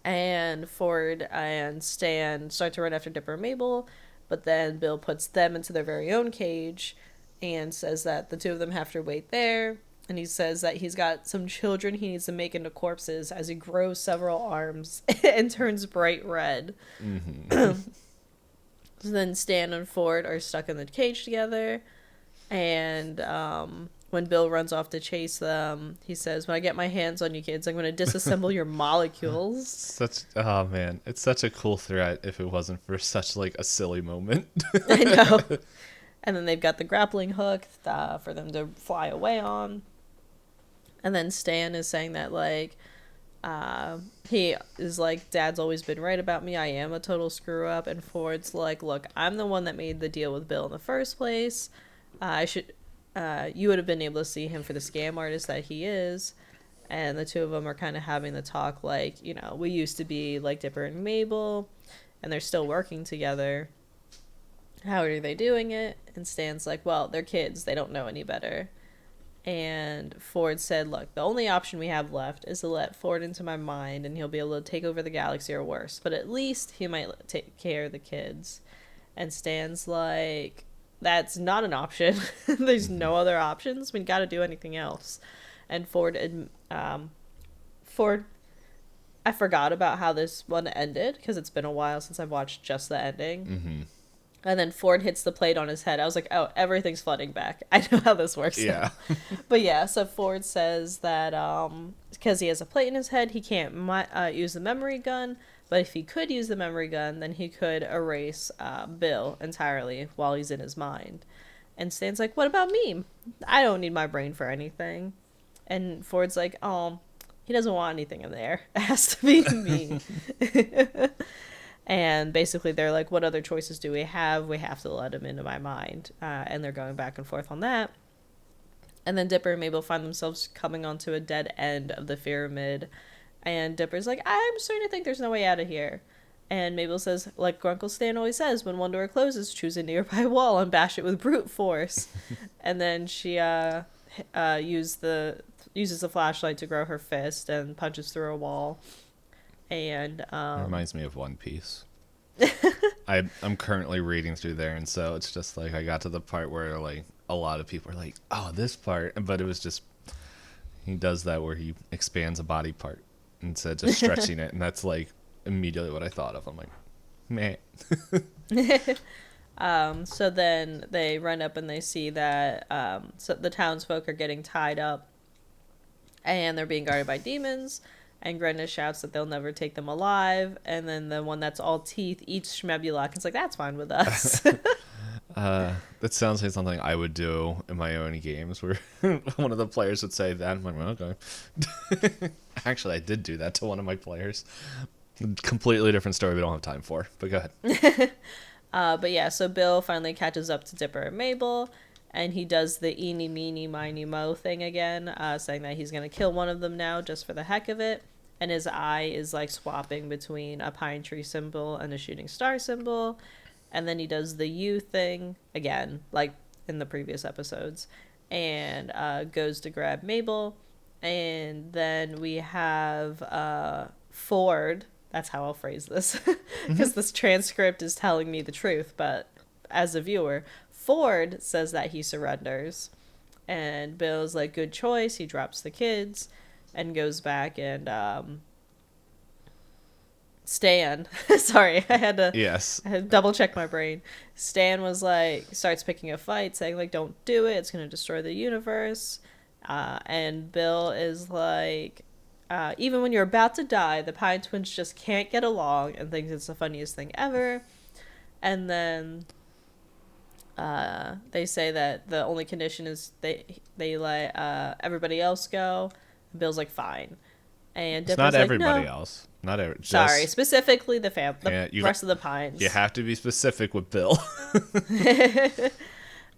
And Ford and Stan start to run after Dipper and Mabel. But then Bill puts them into their very own cage and says that the two of them have to wait there. And he says that he's got some children he needs to make into corpses as he grows several arms and turns bright red. Mm-hmm. So then Stan and Ford are stuck in the cage together. And when Bill runs off to chase them, he says, when I get my hands on you kids, I'm going to disassemble your molecules. Oh man, it's such a cool threat if it wasn't for such like a silly moment. I know. And then they've got the grappling hook for them to fly away on. And then Stan is saying that, like, he is like, Dad's always been right about me. I am a total screw up. And Ford's like, look, I'm the one that made the deal with Bill in the first place. You would have been able to see him for the scam artist that he is. And the two of them are kind of having the talk like, you know, we used to be like Dipper and Mabel, and they're still working together. How are they doing it? And Stan's like, well, they're kids. They don't know any better. And Ford said, look, the only option we have left is to let Ford into my mind, and he'll be able to take over the galaxy or worse. But at least he might take care of the kids. And Stan's like, that's not an option. There's no other options. We got to do anything else. And Ford, I forgot about how this one ended because it's been a while since I've watched just the ending. Mm-hmm. And then Ford hits the plate on his head. I was like, oh, everything's flooding back. I know how this works. Yeah. But yeah, so Ford says that because he has a plate in his head, he can't use the memory gun. But if he could use the memory gun, then he could erase Bill entirely while he's in his mind. And Stan's like, what about me? I don't need my brain for anything. And Ford's like, oh, he doesn't want anything in there. It has to be me. And basically they're like, what other choices do we have? We have to let him into my mind. And they're going back and forth on that. And then Dipper and Mabel find themselves coming onto a dead end of the pyramid. And Dipper's like, I'm starting to think there's no way out of here. And Mabel says, like Grunkle Stan always says, when one door closes, choose a nearby wall and bash it with brute force. And then she uses the flashlight to grow her fist and punches through a wall. And it reminds me of One Piece. I'm currently reading through there, and so it's just like I got to the part where like a lot of people are like, oh, this part, but it was just he does that where he expands a body part instead of just stretching it, and that's like immediately what I thought of. I'm like, man. So then they run up and they see that so the townsfolk are getting tied up and they're being guarded by demons. And Grenda shouts that they'll never take them alive. And then the one that's all teeth eats Schmebulok. It's like, that's fine with us. That sounds like something I would do in my own games where one of the players would say that. I'm like, well, okay. Actually, I did do that to one of my players. Completely different story we don't have time for. But go ahead. But yeah, so Bill finally catches up to Dipper and Mabel. And he does the eeny, meeny, miny, mo thing again, saying that he's going to kill one of them now just for the heck of it. And his eye is like swapping between a pine tree symbol and a shooting star symbol. And then he does the U thing again, like in the previous episodes, and goes to grab Mabel. And then we have Ford. That's how I'll phrase this, because this transcript is telling me the truth. But as a viewer, Ford says that he surrenders. And Bill's like, good choice. He drops the kids and goes back and Stan, sorry, I had to double check my brain. Stan was like, starts picking a fight, saying like, don't do it, it's going to destroy the universe. And Bill is like, even when you're about to die, the Pine Twins just can't get along, and thinks it's the funniest thing ever. And then They say that the only condition is they let everybody else go. Bill's like, fine. And It's Dipper's not like, everybody no. else. Not every. Sorry, specifically the You rest of the Pines. You have to be specific with Bill.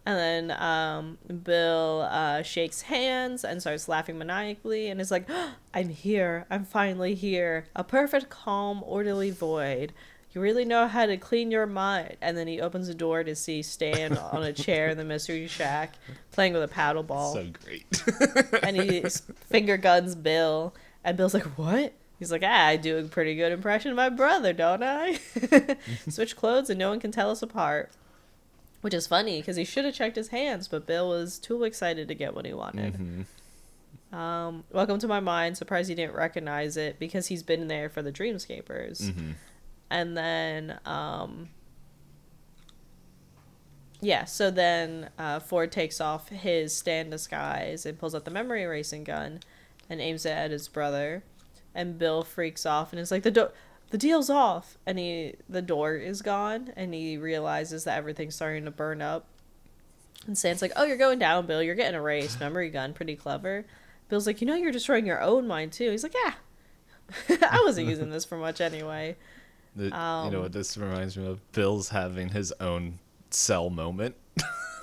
And then Bill shakes hands and starts laughing maniacally and is like, oh, I'm here. I'm finally here. A perfect, calm, orderly void. You really know how to clean your mind. And then he opens the door to see Stan on a chair in the mystery shack playing with a paddle ball. So great. And he finger guns Bill. And Bill's like, what? He's like, I do a pretty good impression of my brother, don't I? Switch clothes and no one can tell us apart. Which is funny, because he should have checked his hands, but Bill was too excited to get what he wanted. Mm-hmm. Welcome to my mind. Surprised he didn't recognize it, because he's been there for the Dreamscapers. Mm-hmm. And then, so then Ford takes off his stand disguise and pulls out the memory erasing gun and aims it at his brother. And Bill freaks off and is like, the deal's off, and the door is gone, and he realizes that everything's starting to burn up. And Stan's like, oh, you're going down, Bill. You're getting erased. Memory gun. Pretty clever. Bill's like, you're destroying your own mind, too. He's like, yeah. I wasn't using this for much anyway. You know what this reminds me of? Bill's having his own Cell moment.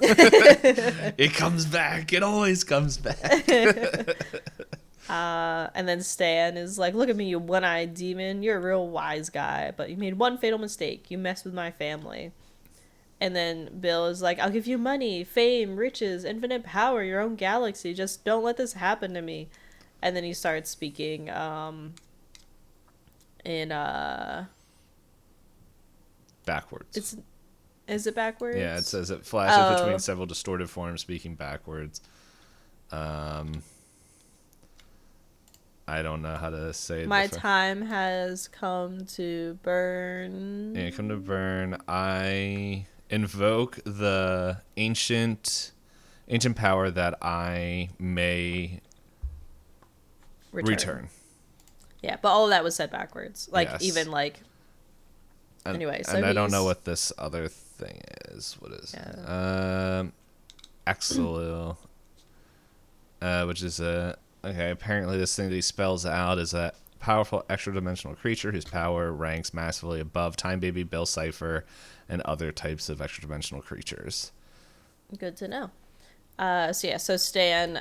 It comes back. It always comes back. And then Stan is like, look at me, you one-eyed demon. You're a real wise guy, but you made one fatal mistake. You messed with my family. And then Bill is like, I'll give you money, fame, riches, infinite power, your own galaxy. Just don't let this happen to me. And then he starts speaking in backwards. Is it backwards? Yeah, it says it flashes between several distorted forms, speaking backwards. I don't know how to say it. My time has come to burn. Yeah, come to burn. I invoke the ancient power that I may return. Yeah, but all of that was said backwards. Like, yes. Even like... Anyway, so and I don't know what this other thing is. What is it? Axel, which is a... Okay, apparently this thing that he spells out is a powerful extra-dimensional creature whose power ranks massively above Time Baby, Bill Cipher, and other types of extra-dimensional creatures. Good to know. So Stan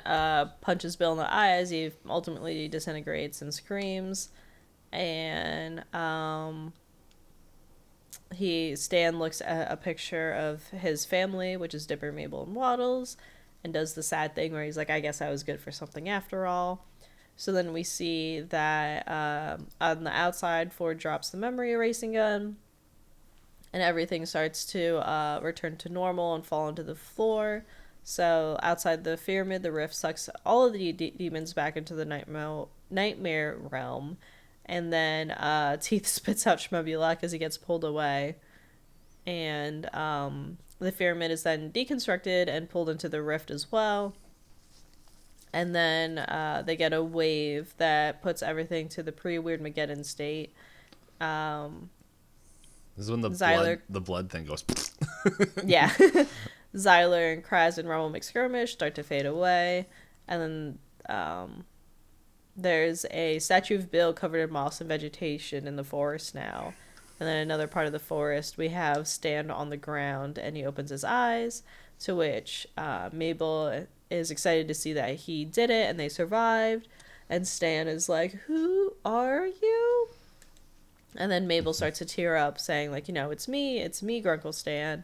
punches Bill in the eye as he ultimately disintegrates and screams. And Stan looks at a picture of his family, which is Dipper, Mabel, and Waddles, and does the sad thing where he's like, I guess I was good for something after all. So then we see that on the outside, Ford drops the memory erasing gun, and everything starts to return to normal and fall onto the floor. So outside the pyramid, the rift sucks all of the demons back into the nightmare realm. And then Teeth spits out Schmobulak as he gets pulled away. And the pyramid is then deconstructed and pulled into the rift as well. And then they get a wave that puts everything to the pre-Weirdmageddon state. This is when the blood thing goes... Yeah. Xyler and Kraz and Rumble McSkirmish start to fade away. And then there's a statue of Bill covered in moss and vegetation in the forest now. And then another part of the forest, we have Stan on the ground, and he opens his eyes, to which Mabel is excited to see that he did it and they survived. And Stan is like, who are you? And then Mabel starts to tear up, saying, like, it's me, Grunkle Stan.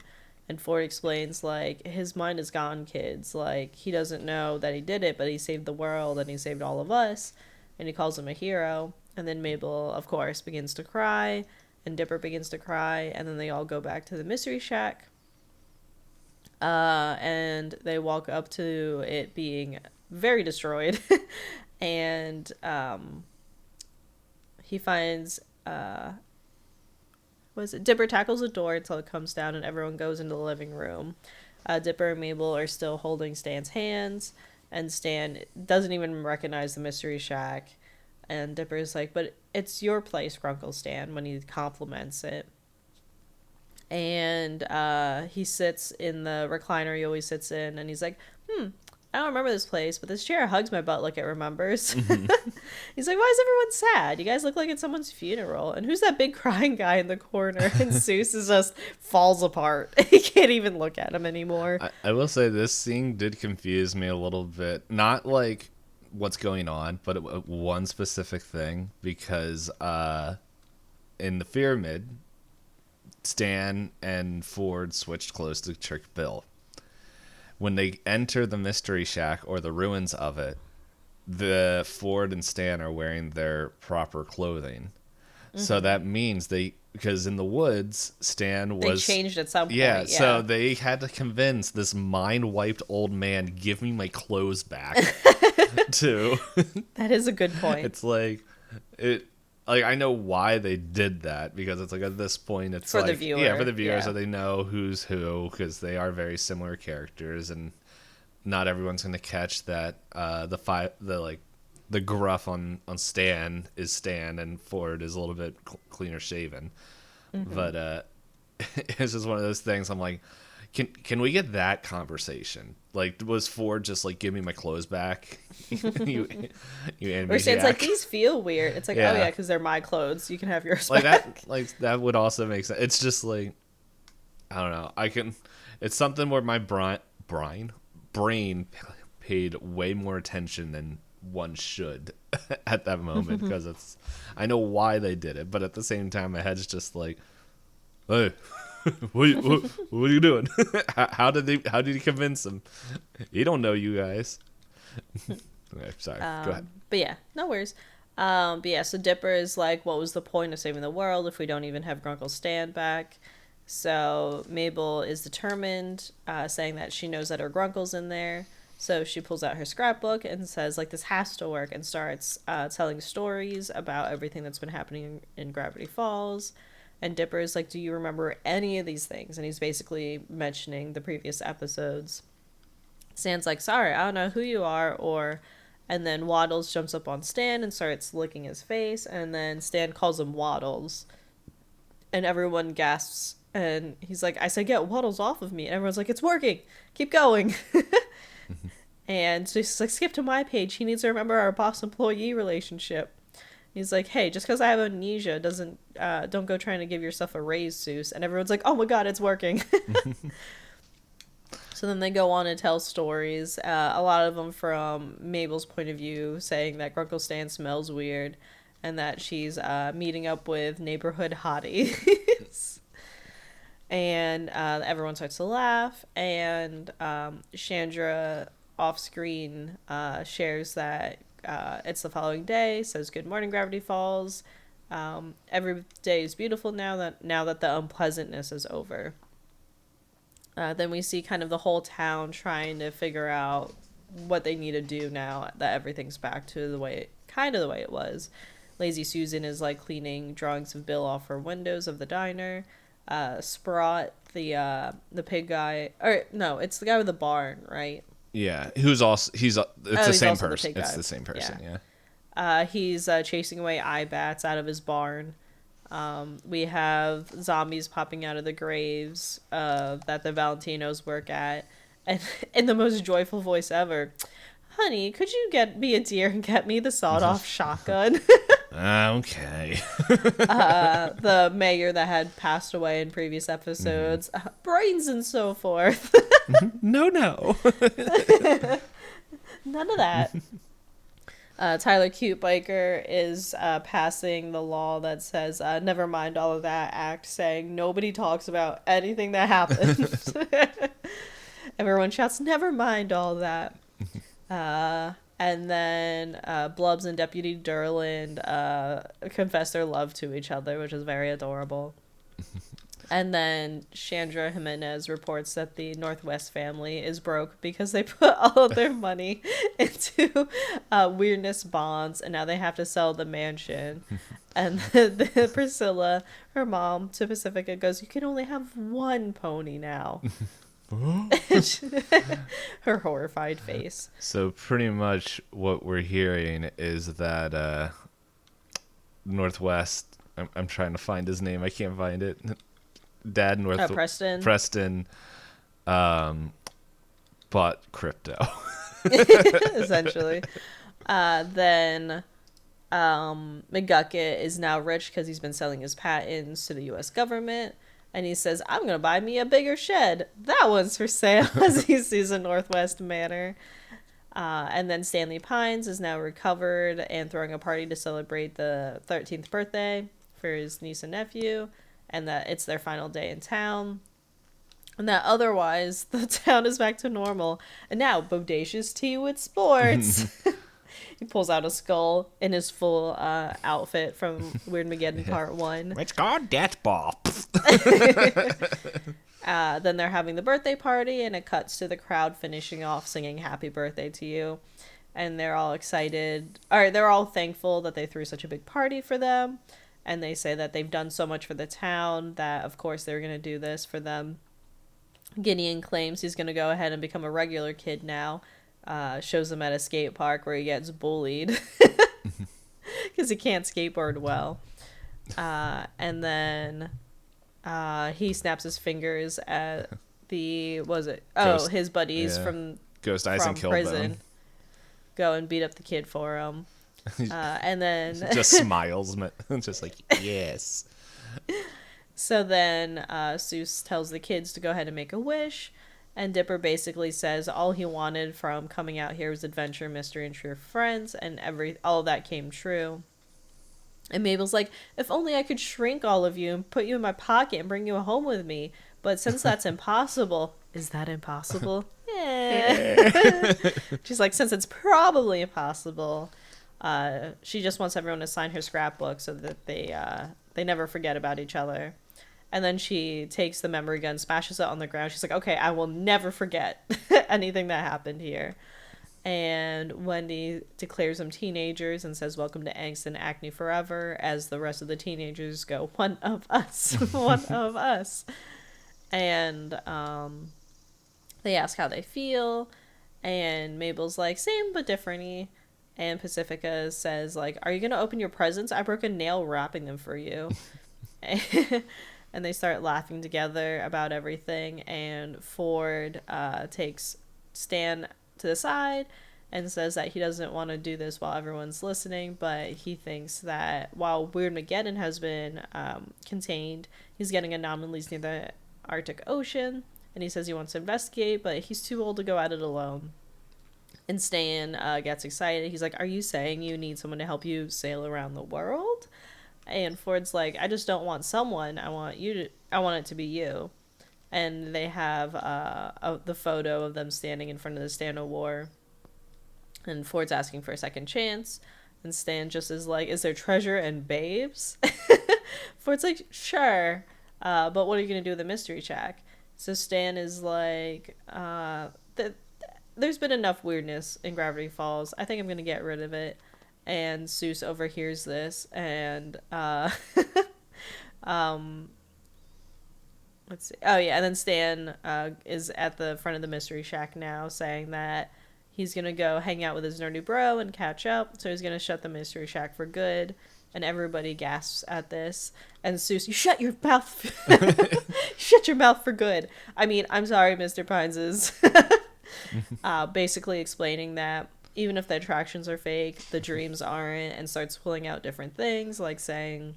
And Ford explains, like, his mind is gone, kids. Like, he doesn't know that he did it, but he saved the world and he saved all of us. And he calls him a hero. And then Mabel, of course, begins to cry. And Dipper begins to cry. And then they all go back to the mystery shack. And they walk up to it being very destroyed. And he finds... Dipper tackles the door until it comes down and everyone goes into the living room. Dipper and Mabel are still holding Stan's hands, and Stan doesn't even recognize the mystery shack. And Dipper's like, but it's your place, Grunkle Stan, when he compliments it. And he sits in the recliner he always sits in, and he's like, I don't remember this place, but this chair hugs my butt like it remembers. He's like, why is everyone sad? You guys look like it's someone's funeral. And who's that big crying guy in the corner? And Seuss is just falls apart. He can't even look at him anymore. I will say this scene did confuse me a little bit. Not like what's going on, but one specific thing. Because in the pyramid, Stan and Ford switched clothes to trick Bill. When they enter the mystery shack or the ruins of it, the Ford and Stan are wearing their proper clothing. Mm-hmm. So that means because in the woods, Stan was... They changed at some point, yeah. So they had to convince this mind-wiped old man, give me my clothes back. That is a good point. It's like... I know why they did that, because it's like at this point it's for like, the viewer. Yeah, for the viewer, so they know who's who, because they are very similar characters, and not everyone's going to catch that the gruff on Stan is Stan and Ford is a little bit cleaner shaven. Mm-hmm. But it's just one of those things. I'm like, can we get that conversation? Like, was Ford just like, give me my clothes back? you or Stan's like, these feel weird. It's like, oh yeah, because they're my clothes. You can have yours back. That would also make sense. It's just like, I don't know. It's something where my brain paid way more attention than one should at that moment, because I know why they did it, but at the same time my head's just like, hey, what are you doing? How did he convince him? He don't know you guys. Okay, sorry, go ahead. But yeah, no worries. But yeah, so Dipper is like, what was the point of saving the world if we don't even have Grunkle Stan back? So Mabel is determined, saying that she knows that her Grunkle's in there. So she pulls out her scrapbook and says, like, this has to work, and starts telling stories about everything that's been happening in Gravity Falls. And Dipper is like, do you remember any of these things? And he's basically mentioning the previous episodes. Stan's like, sorry, I don't know who you are, and then Waddles jumps up on Stan and starts licking his face, and then Stan calls him Waddles. And everyone gasps, and he's like, I said get Waddles off of me. And everyone's like, it's working. Keep going. And so he's like, skip to my page. He needs to remember our boss-employee relationship. He's like, hey, just because I have amnesia doesn't, don't go trying to give yourself a raise, Seuss. And everyone's like, oh my god, it's working. So then they go on and tell stories, a lot of them from Mabel's point of view, saying that Grunkle Stan smells weird, and that she's meeting up with neighborhood hotties. And everyone starts to laugh, and Chandra off-screen shares that it's the following day, says, good morning, Gravity Falls. Every day is beautiful now that the unpleasantness is over. Then we see kind of the whole town trying to figure out what they need to do now that everything's back to the way it was. Lazy Susan is like cleaning drawings of Bill off her windows of the diner. Sprott, the pig guy, or no, it's the guy with the barn, right? Yeah, who's also it's the same person. It's the same person. Yeah. He's chasing away eye bats out of his barn. We have zombies popping out of the graves that the Valentinos work at, and in the most joyful voice ever, honey, could you be a dear and get me the sawed-off shotgun? Okay. The mayor that had passed away in previous episodes, brains and so forth. No. None of that. Tyler Cute Biker is passing the law that says, never mind all of that act, saying nobody talks about anything that happened. Everyone shouts, never mind all that. And then Blubs and Deputy Durland confess their love to each other, which is very adorable. And then Chandra Jimenez reports that the Northwest family is broke because they put all of their money into weirdness bonds, and now they have to sell the mansion. And the Priscilla, her mom, to Pacifica goes, you can only have one pony now. Her horrified face. So pretty much what we're hearing is that Northwest, I'm trying to find his name, I can't find it. Dad Preston bought crypto. Essentially. Then McGucket is now rich because he's been selling his patents to the U.S. government. And he says, I'm going to buy me a bigger shed. That one's for sale, as he sees a Northwest Manor. And then Stanley Pines is now recovered and throwing a party to celebrate the 13th birthday for his niece and nephew. And that it's their final day in town. And that otherwise, the town is back to normal. And now, bodacious tea with sports. He pulls out a skull in his full outfit from Weirdmageddon Part 1. It's called Death Ball. Then they're having the birthday party, and it cuts to the crowd finishing off singing Happy Birthday to You. And they're all excited. Or they're all thankful that they threw such a big party for them. And they say that they've done so much for the town that, of course, they're going to do this for them. Gideon claims he's going to go ahead and become a regular kid now. Shows him at a skate park where he gets bullied because he can't skateboard well. And then he snaps his fingers at his buddies from Ghost Eyes and prison. Go and beat up the kid for him. And then just smiles, just like, yes. So then Seuss tells the kids to go ahead and make a wish. And Dipper basically says all he wanted from coming out here was adventure, mystery, and true friends, and all of that came true. And Mabel's like, if only I could shrink all of you and put you in my pocket and bring you home with me. But since that's impossible, is that impossible? Yeah. She's like, since it's probably impossible, she just wants everyone to sign her scrapbook so that they never forget about each other. And then she takes the memory gun, smashes it on the ground. She's like, okay, I will never forget anything that happened here. And Wendy declares them teenagers and says, welcome to angst and acne forever, as the rest of the teenagers go, one of us, one of us. And they ask how they feel. And Mabel's like, same but different-y. And Pacifica says, like, are you going to open your presents? I broke a nail wrapping them for you. And they start laughing together about everything. And Ford takes Stan to the side and says that he doesn't want to do this while everyone's listening, but he thinks that while Weirdmageddon has been contained, he's getting anomalies near the Arctic Ocean. And he says he wants to investigate, but he's too old to go at it alone. And Stan gets excited. He's like, are you saying you need someone to help you sail around the world? And Ford's like, I just don't want someone. I want it to be you. And they have the photo of them standing in front of the stand of war. And Ford's asking for a second chance. And Stan just is like, is there treasure and babes? Ford's like, sure. But what are you going to do with the mystery shack? So Stan is like, there's been enough weirdness in Gravity Falls. I think I'm going to get rid of it. And Seuss overhears this, and let's see. Oh yeah, and then Stan is at the front of the mystery shack now, saying that he's gonna go hang out with his nerdy bro and catch up. So he's gonna shut the mystery shack for good, and everybody gasps at this. And Seuss, you shut your mouth, shut your mouth for good. I mean, I'm sorry, Mr. Pines is basically explaining that even if the attractions are fake, the dreams aren't, and starts pulling out different things, like saying,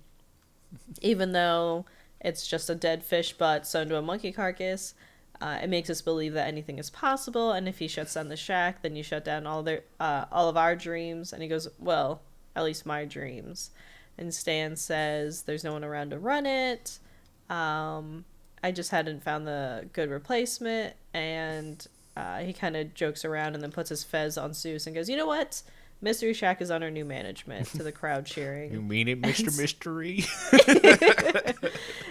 even though it's just a dead fish butt sewn to a monkey carcass, it makes us believe that anything is possible, and if he shuts down the shack, then you shut down all of our dreams. And he goes, well, at least my dreams. And Stan says there's no one around to run it. I just hadn't found the good replacement, and he kind of jokes around and then puts his fez on Seuss and goes, you know what? Mystery Shack is under new management, to the crowd cheering. You mean it, Mr. Mystery?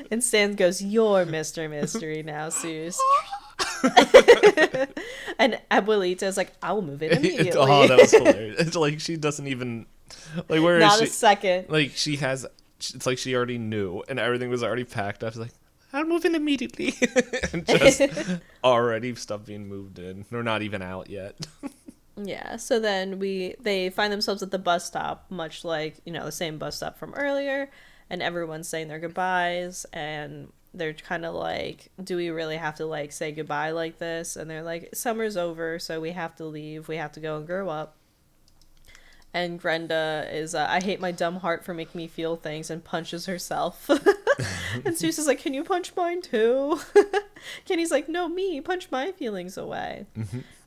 And Stan goes, you're Mr. Mystery now, Seuss. And Abuelita's like, I'll move in immediately. Oh, that was hilarious. It's like she doesn't even, like, where Not is she? Not a second. Like, it's like she already knew and everything was already packed up. She's like, I'll move in immediately. And just already stuff being moved in. They're not even out yet. Yeah, so then they find themselves at the bus stop, much like, the same bus stop from earlier, and everyone's saying their goodbyes, and they're kind of like, do we really have to like say goodbye like this? And they're like, summer's over, so we have to leave. We have to go and grow up. And Grenda is, I hate my dumb heart for making me feel things, and punches herself. And Zeus is like, can you punch mine too? Kenny's like, no, me, punch my feelings away.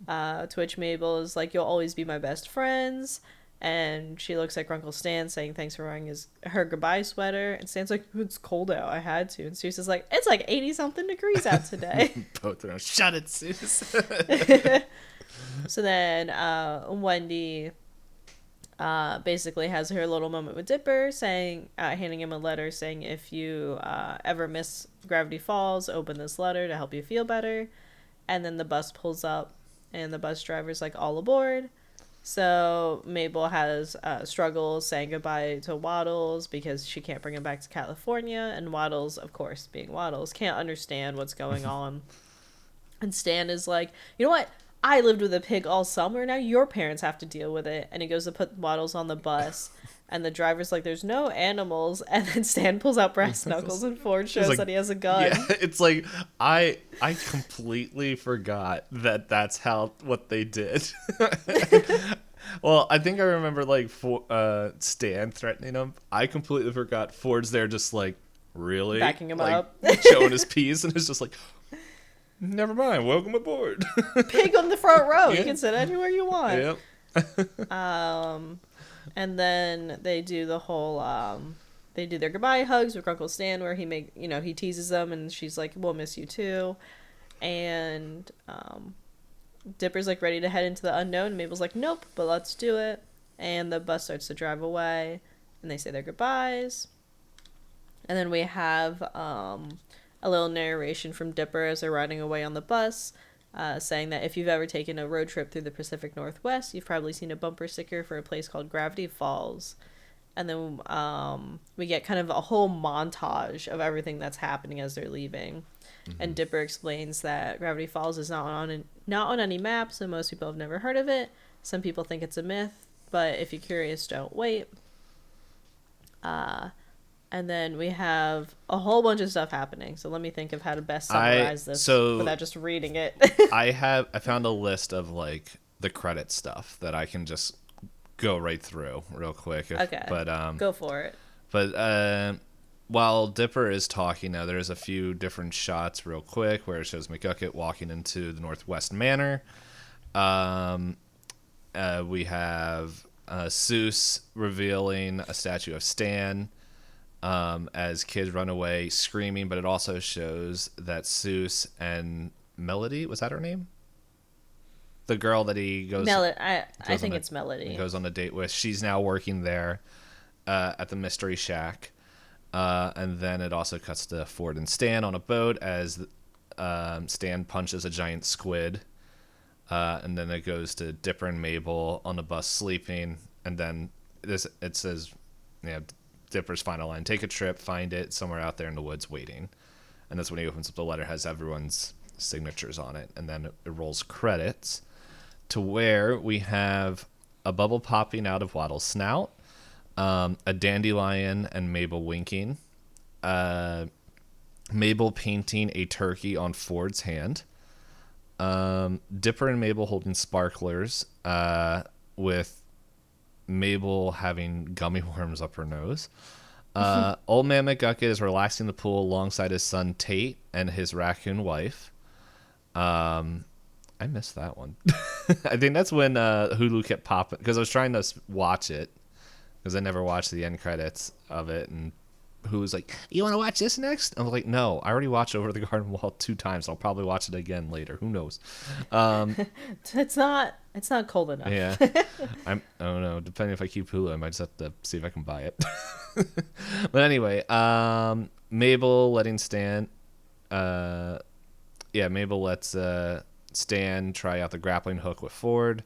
To which Mabel is like, you'll always be my best friends. And she looks at Uncle Stan saying thanks for wearing her goodbye sweater. And Stan's like, it's cold out, I had to. And Zeus is like, it's like 80-something degrees out today. Both around, shut it, Zeus. So then Wendy basically has her little moment with Dipper, saying, handing him a letter saying, if you ever miss Gravity Falls, open this letter to help you feel better. And then the bus pulls up, and the bus driver's like, all aboard. So Mabel has struggles saying goodbye to Waddles because she can't bring him back to California. And Waddles, of course, being Waddles, can't understand what's going on. And Stan is like, you know what? I lived with a pig all summer. Now your parents have to deal with it. And he goes to put Waddles on the bus. And the driver's like, there's no animals. And then Stan pulls out brass knuckles and Ford shows like, that he has a gun. Yeah, it's like, I completely forgot that that's what they did. Well, I think I remember like Stan threatening him. I completely forgot Ford's there just like, really? Backing him like, up. Showing his piece, and it's just like, never mind, welcome aboard. Pig on the front row. Yeah. You can sit anywhere you want. Yep. And then they do the whole, they do their goodbye hugs with Uncle Stan, where he teases them, and she's like, we'll miss you too. And Dipper's like ready to head into the unknown, and Mabel's like, nope, but let's do it. And the bus starts to drive away, and they say their goodbyes. And then we have a little narration from Dipper as they're riding away on the bus, saying that if you've ever taken a road trip through the Pacific Northwest, you've probably seen a bumper sticker for a place called Gravity Falls. And then we get kind of a whole montage of everything that's happening as they're leaving. Mm-hmm. And Dipper explains that Gravity Falls is not on any map, so most people have never heard of it. Some people think it's a myth, but if you're curious, don't wait. And then we have a whole bunch of stuff happening. So let me think of how to best summarize this without just reading it. I found a list of like the credit stuff that I can just go right through real quick. Okay. But go for it. But while Dipper is talking now, there's a few different shots real quick where it shows McGucket walking into the Northwest Manor. We have Seuss revealing a statue of Stan. As kids run away screaming, but it also shows that Seuss and Melody, was that her name? The girl that he goes... I think it's Melody. Goes on a date with. She's now working there at the Mystery Shack. And then it also cuts to Ford and Stan on a boat as Stan punches a giant squid. And then it goes to Dipper and Mabel on the bus sleeping. And then it says... Dipper's final line, take a trip, find it somewhere out there in the woods waiting. And that's when he opens up the letter, has everyone's signatures on it. And then it rolls credits to where we have a bubble popping out of Waddle's snout, a dandelion and Mabel winking, Mabel painting a turkey on Ford's hand, Dipper and Mabel holding sparklers, with Mabel having gummy worms up her nose. Old Man McGucket is relaxing in the pool alongside his son Tate and his raccoon wife. I missed that one. I think that's when Hulu kept popping, because I was trying to watch it because I never watched the end credits of it, and Hulu's like, you want to watch this next? I was like, no, I already watched Over the Garden Wall 2 times. I'll probably watch it again later. Who knows? It's not cold enough. Yeah. I don't know. Depending if I keep Hulu, I might just have to see if I can buy it. But anyway, Mabel letting Stan... Mabel lets Stan try out the grappling hook with Ford.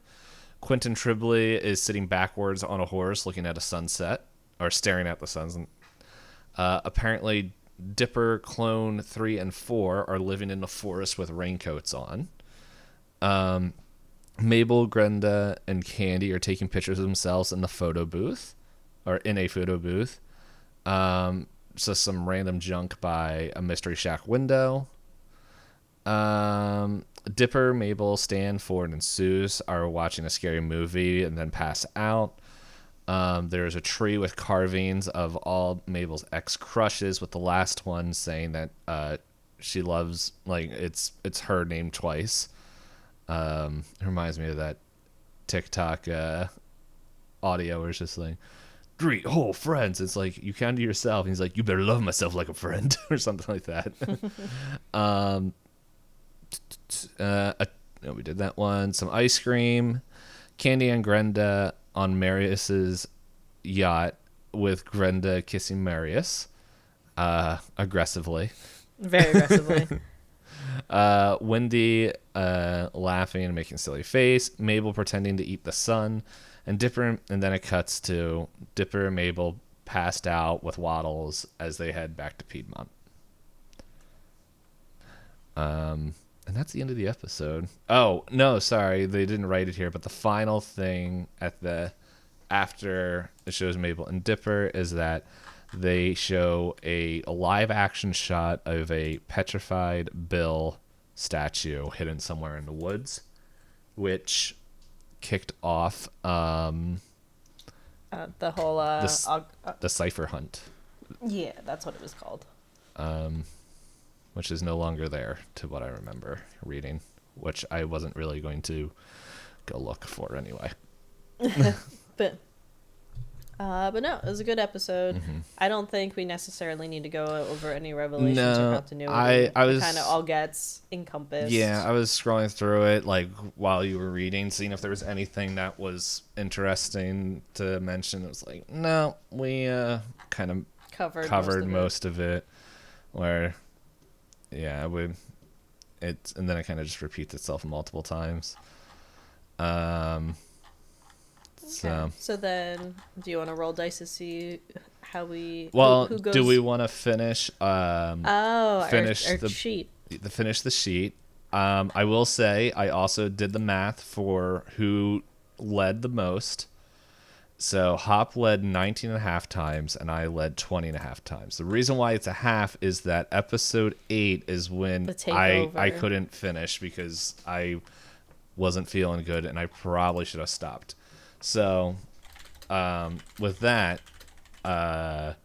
Quentin Tribbley is sitting backwards on a horse looking at a sunset, or staring at the suns. Apparently, Dipper, Clone 3 and 4 are living in the forest with raincoats on. Mabel, Grenda, and Candy are taking pictures of themselves in the photo booth, or in a photo booth. just some random junk by a Mystery Shack window. Dipper, Mabel, Stan, Ford, and Suze are watching a scary movie and then pass out. There's a tree with carvings of all Mabel's ex-crushes, with the last one saying that she loves, like, it's her name twice. It reminds me of that TikTok audio where it's just like, great whole friends. It's like, you count to yourself. And he's like, you better love myself like a friend, or something like that. We did that one. Some ice cream. Candy and Grenda on Marius's yacht, with Grenda kissing Marius aggressively. Very aggressively. Wendy laughing and making a silly face. Mabel pretending to eat the sun. And Dipper, and then it cuts to Dipper and Mabel passed out with Waddles as they head back to Piedmont. And that's the end of the episode. Oh, no, sorry. They didn't write it here, but the final thing after it shows Mabel and Dipper is that they show a live action shot of a petrified Bill statue hidden somewhere in the woods, which kicked off the whole the cipher hunt. Yeah, that's what it was called. Which is no longer there, to what I remember reading, which I wasn't really going to go look for anyway. But no, it was a good episode. Mm-hmm. I don't think we necessarily need to go over any revelations or continuity. I was kind of all gets encompassed. Yeah, I was scrolling through it like while you were reading, seeing if there was anything that was interesting to mention. It was like, no, we kind of covered most of it. Where, yeah, and then it kind of just repeats itself multiple times. Okay. So then, do you want to roll dice to see how we? Well, who goes... do we want to finish? Finish our sheet. Finish the sheet. I will say I also did the math for who led the most. So Hop led 19.5 times, and I led 20.5 times. The reason why it's a half is that episode 8 is when I couldn't finish because I wasn't feeling good, and I probably should have stopped. So, with that, I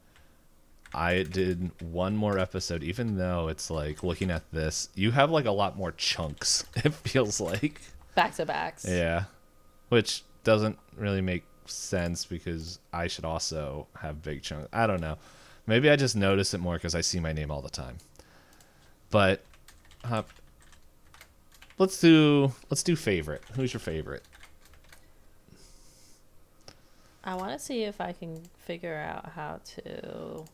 did one more episode, even though it's like, looking at this, you have like a lot more chunks, it feels like. Back to backs. Yeah. Which doesn't really make sense because I should also have big chunks. I don't know. Maybe I just notice it more because I see my name all the time. But, let's do favorite. Who's your favorite? I want to see if I can figure out how to...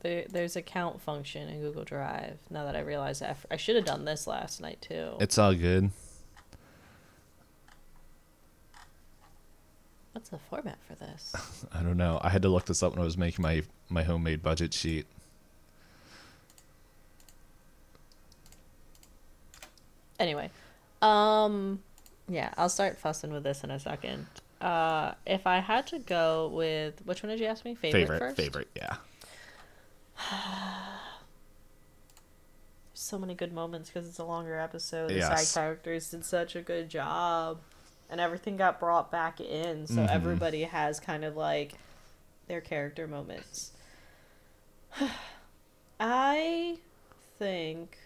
There's a count function in Google Drive, now that I realize that. I should have done this last night, too. It's all good. What's the format for this? I don't know. I had to look this up when I was making my homemade budget sheet. Anyway. Yeah, I'll start fussing with this in a second. If I had to go with... Which one did you ask me? Favorite first? Favorite, yeah. So many good moments because it's a longer episode. The Yes. side characters did such a good job. And everything got brought back in. So everybody has kind of like their character moments. I think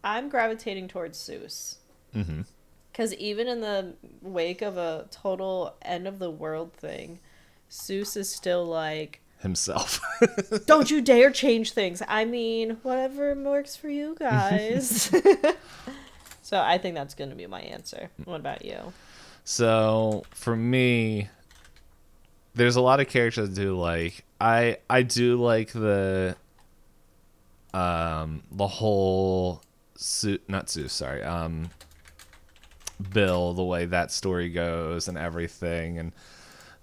I'm gravitating towards Seuss. Mm-hmm. Because even in the wake of a total end of the world thing, Seuss is still like... Himself. Don't you dare change things. I mean, whatever works for you guys. So I think that's going to be my answer. What about you? So for me, there's a lot of characters I do like. I do like the whole Bill, the way that story goes and everything, and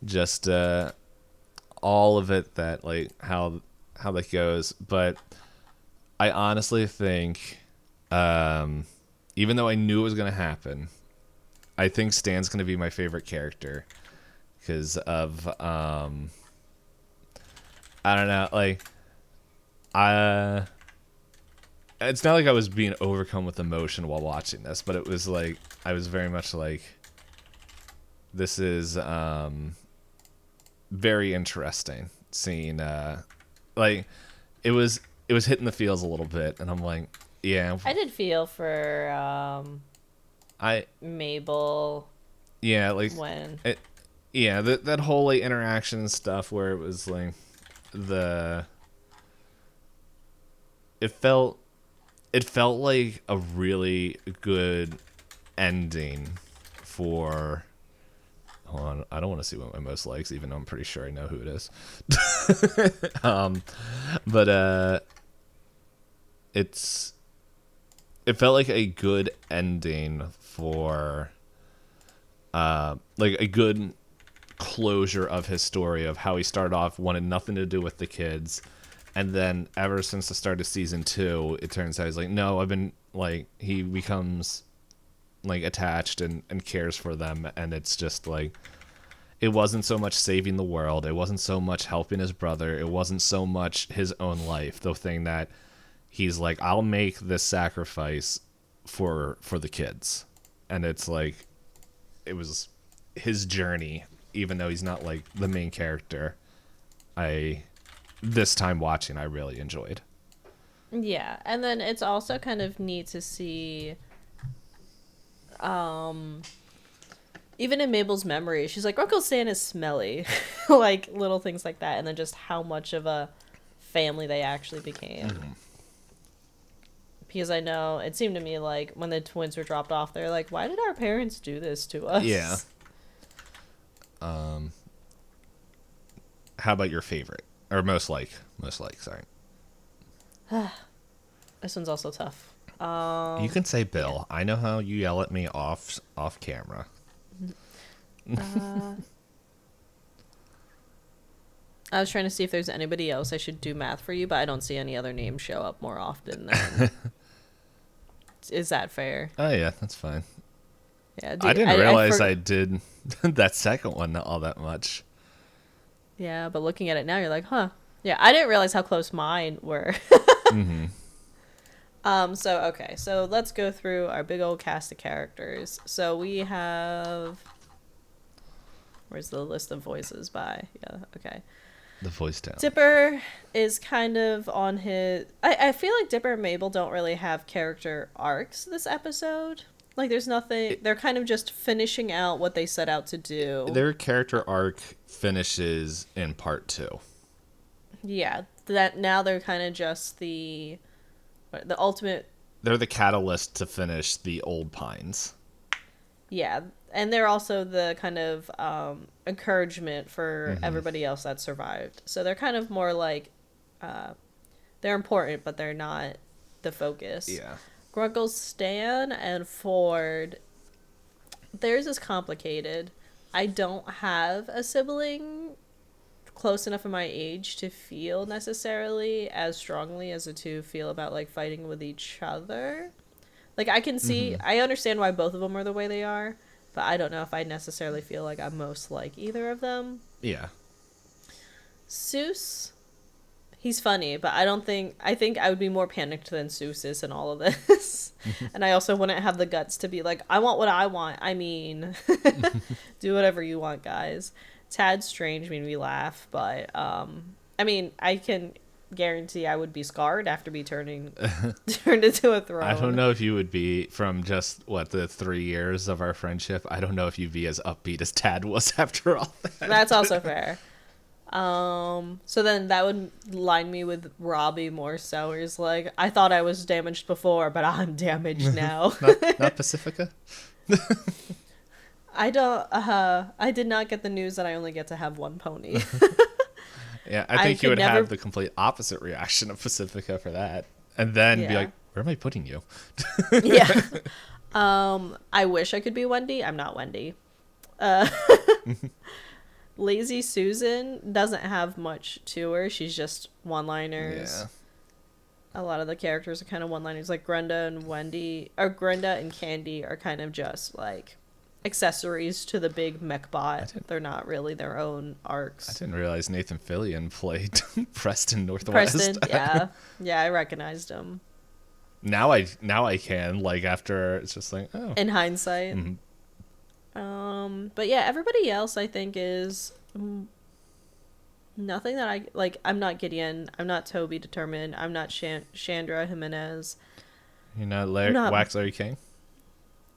just all of it, that like how that goes. But I honestly think, even though I knew it was going to happen, I think Stan's going to be my favorite character because of I don't know, like It's not like I was being overcome with emotion while watching this, but it was like I was very much like, this is very interesting seeing like it was hitting the feels a little bit, and I'm like, yeah. I did feel for Mabel. Yeah, like when that whole like interaction stuff where it was like it felt like a really good ending for. Hold on, I don't want to see what my most likes, even though I'm pretty sure I know who it is. But it felt like a good ending for like a good closure of his story of how he started off wanted nothing to do with the kids, and then ever since the start of season 2, it turns out he's like, no, I've been like, he becomes like attached and cares for them, and it's just like, it wasn't so much saving the world, it wasn't so much helping his brother, it wasn't so much his own life, the thing that he's like, I'll make this sacrifice for the kids. And it's like, it was his journey, even though he's not like the main character. This time watching, I really enjoyed. Yeah, and then it's also kind of neat to see even in Mabel's memory, she's like, Uncle Sam is smelly. Like little things like that, and then just how much of a family they actually became. Mm-hmm. Because I know it seemed to me like when the twins were dropped off, they're like, why did our parents do this to us? Yeah. How about your favorite? Or most like, sorry. This one's also tough. You can say Bill. Yeah. I know how you yell at me off camera. I was trying to see if there's anybody else I should do math for you, but I don't see any other names show up more often than... Is that fair? Oh, yeah, that's fine. Yeah, I didn't realize I did that second one all that much. Yeah, but looking at it now, you're like, huh. Yeah, I didn't realize how close mine were. Mm-hmm. So let's go through our big old cast of characters. So we have... Where's the list of voices by? Yeah, okay. The voice down. Dipper is kind of on his... I feel like Dipper and Mabel don't really have character arcs this episode. Like, there's nothing... They're kind of just finishing out what they set out to do. Their character arc finishes in part 2. Yeah. That now they're kind of just the ultimate... They're the catalyst to finish the old Pines. Yeah. And they're also the kind of encouragement for everybody else that survived. So they're kind of more like, they're important, but they're not the focus. Yeah. Grunkle, Stan, and Ford, theirs is complicated. I don't have a sibling close enough in my age to feel necessarily as strongly as the two feel about like fighting with each other. Like I can see, I understand why both of them are the way they are. But I don't know if I necessarily feel like I'm most like either of them. Yeah. Seuss, he's funny, but I think I would be more panicked than Seuss is in all of this. And I also wouldn't have the guts to be like, I want what I want. I mean, do whatever you want, guys. Tad Strange made me laugh, but I mean, I can guarantee I would be scarred after be turned into a throne. I don't know if you would be, from just the 3 years of our friendship, I don't know if you'd be as upbeat as Tad was after all that. That's also fair. So then that would line me with Robbie more so. He's like, I thought I was damaged before, but I'm damaged now. not Pacifica? I did not get the news that I only get to have one pony. Yeah, I think you would have the complete opposite reaction of Pacifica for that. And then be like, where am I putting you? Yeah. I wish I could be Wendy. I'm not Wendy. Lazy Susan doesn't have much to her. She's just one-liners. Yeah. A lot of the characters are kind of one-liners. Like Grenda and Candy are kind of just like accessories to the big mech bot. They're not really their own arcs. I didn't realize Nathan Fillion played Preston Northwest. Preston, yeah. Yeah, I recognized him. Now I can, like, after it's just like, oh. In hindsight. But yeah, everybody else I think is nothing that I like. I'm not Gideon. I'm not Toby Determined. I'm not Chandra Jimenez. You're not Wax Larry King?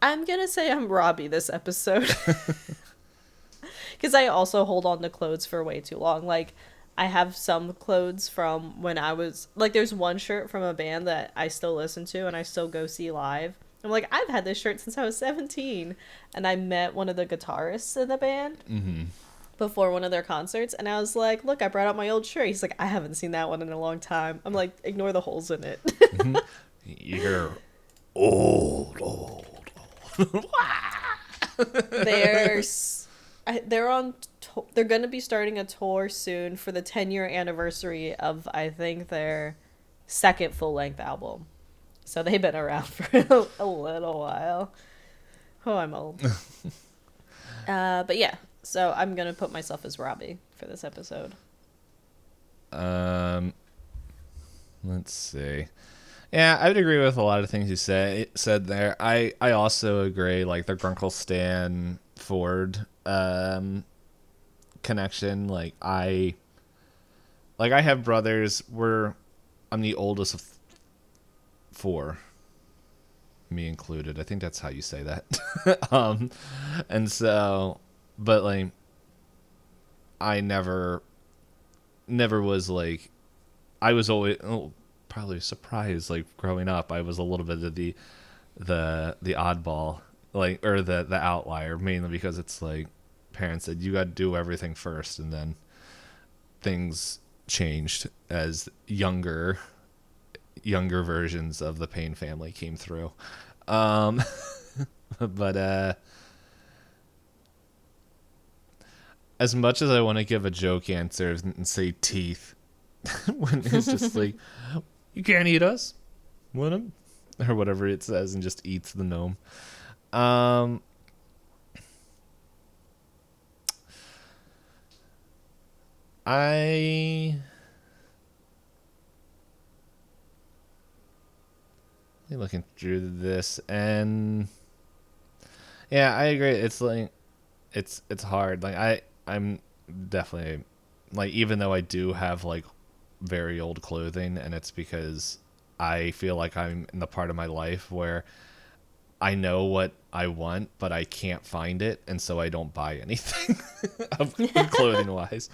I'm gonna say I'm Robbie this episode. Because I also hold on to clothes for way too long. Like, I have some clothes from when I was... Like, there's one shirt from a band that I still listen to and I still go see live. I'm like, I've had this shirt since I was 17. And I met one of the guitarists in the band before one of their concerts. And I was like, look, I brought out my old shirt. He's like, I haven't seen that one in a long time. I'm like, ignore the holes in it. You're old. They're going to be starting a tour soon for the 10-year anniversary of, I think, their second full-length album. So they've been around for a little while. Oh, I'm old. But yeah, so I'm going to put myself as Robbie for this episode. Let's see. Yeah, I would agree with a lot of things you said there. I also agree, like, the Grunkle Stan Ford connection. Like, I have brothers. I'm the oldest of 4, me included. I think that's how you say that. And so, but like, I never was like, I was always probably surprised, like, growing up I was a little bit of the oddball, like, or the outlier, mainly because it's like parents said you got to do everything first, and then things changed as younger versions of the Payne family came through. But as much as I want to give a joke answer and say teeth, when it's just like, you can't eat us, want 'em? Or whatever it says, and just eats the gnome. Looking through this, and yeah, I agree. It's like, it's hard. Like, I'm definitely, like, even though I do have, like, very old clothing, and it's because I feel like I'm in the part of my life where I know what I want, but I can't find it, and so I don't buy anything clothing wise.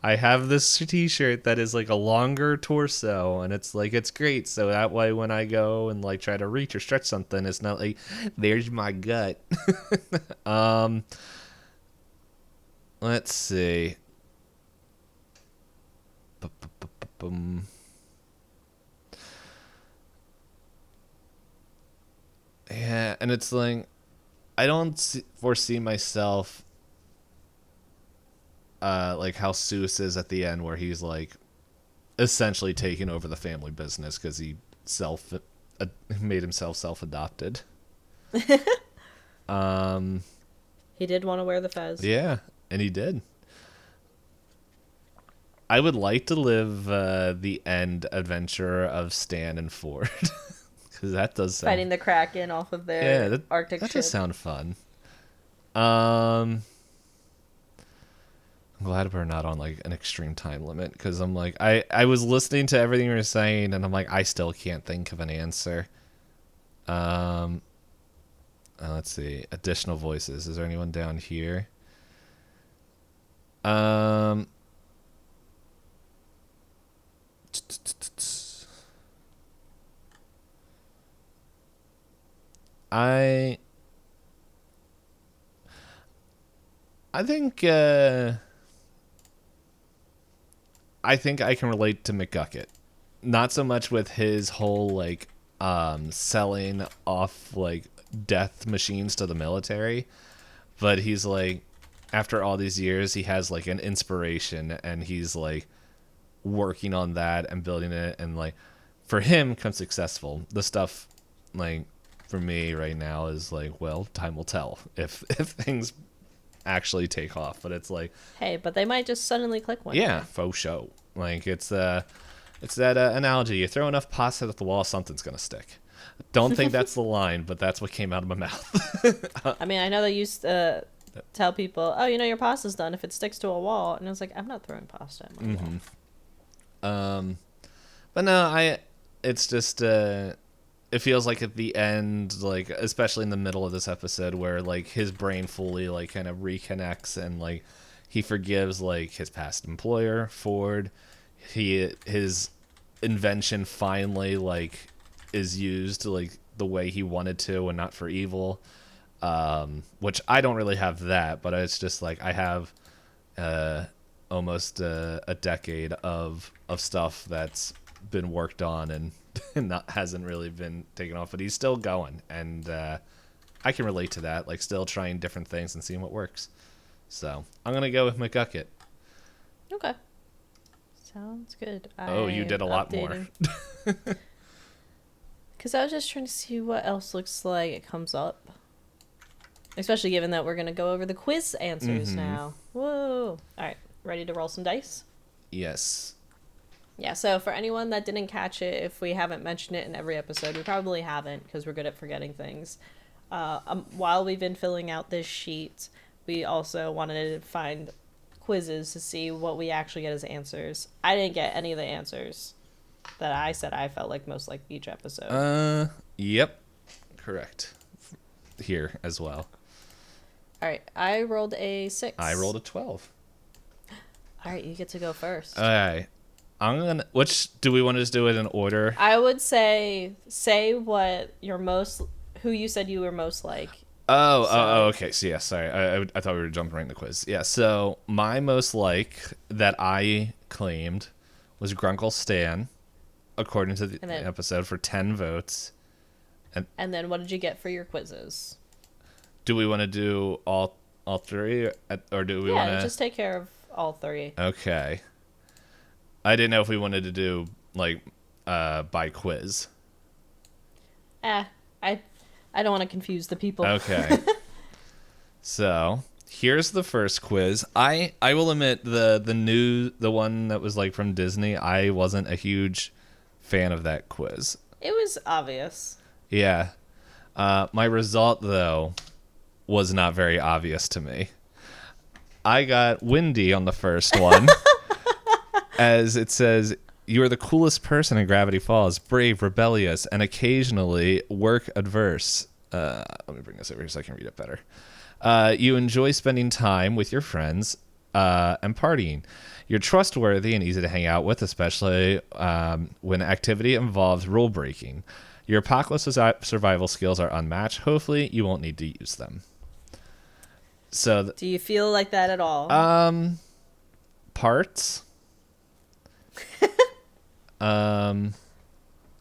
I have this t-shirt that is like a longer torso, and it's like, it's great, so that way when I go and like try to reach or stretch something, it's not like, there's my gut. Let's see. Yeah, and it's like, I don't foresee myself like how Seuss is at the end, where he's like essentially taking over the family business because he made himself self-adopted. He did want to wear the fez. Yeah, and he did. I would like to live the end adventure of Stan and Ford. Because that does sound... Fighting the Kraken off of their Arctic ship. That does sound fun. I'm glad we're not on like an extreme time limit, because I'm like, I was listening to everything you were saying, and I'm like, I still can't think of an answer. Let's see. Additional voices. Is there anyone down here? I think I can relate to McGucket. Not so much with his whole like selling off like death machines to the military, but he's like, after all these years, he has like an inspiration, and he's like working on that and building it, and like for him comes successful. The stuff like for me right now is like, well, time will tell if things actually take off. But it's like, hey, but they might just suddenly click one yeah, day. faux show. Like it's that analogy. You throw enough pasta at the wall, something's gonna stick. Don't think that's the line, but that's what came out of my mouth. I mean, I know they used to tell people, oh, your pasta's done if it sticks to a wall. And I was like, I'm not throwing pasta at my wall. But no, it's just, it feels like at the end, like, especially in the middle of this episode where, like, his brain fully, like, kind of reconnects and, like, he forgives, like, his past employer, Ford. His invention finally, like, is used, like, the way he wanted to and not for evil. Which I don't really have that, but it's just, like, I have almost a decade of stuff that's been worked on and hasn't really been taken off, but he's still going, and I can relate to that, like still trying different things and seeing what works. So I'm gonna go with McGucket. Okay, sounds good. Oh, you did a lot more. Because I was just trying to see what else looks like it comes up, especially given that we're gonna go over the quiz answers now. Whoa! All right, ready to roll some dice? Yes. Yeah, so for anyone that didn't catch it, if we haven't mentioned it in every episode, we probably haven't because we're good at forgetting things. While we've been filling out this sheet, we also wanted to find quizzes to see what we actually get as answers. I didn't get any of the answers that I said I felt like most like each episode. Yep. Correct. Here as well. All right, I rolled a 6. I rolled a 12. All right, you get to go first. All right. Which do we want to just do it in order? I would say what you're who you said you were most like. Oh, okay. So yeah, sorry. I thought we were jumping right in the quiz. Yeah. So my most like that I claimed was Grunkle Stan, according to the episode, for 10 votes. And then what did you get for your quizzes? Do we want to do all three, or do we want to just take care of all 3? Okay. I didn't know if we wanted to do, like, by quiz. I don't want to confuse the people. Okay. So, here's the first quiz. I will admit, the one that was, like, from Disney, I wasn't a huge fan of that quiz. It was obvious. Yeah. My result, though, was not very obvious to me. I got Windy on the first one. As it says, you are the coolest person in Gravity Falls, brave, rebellious, and occasionally work adverse. Let me bring this over here so I can read it better. You enjoy spending time with your friends and partying. You're trustworthy and easy to hang out with, especially when activity involves rule breaking. Your apocalypse survival skills are unmatched. Hopefully, you won't need to use them. So, do you feel like that at all? Parts. I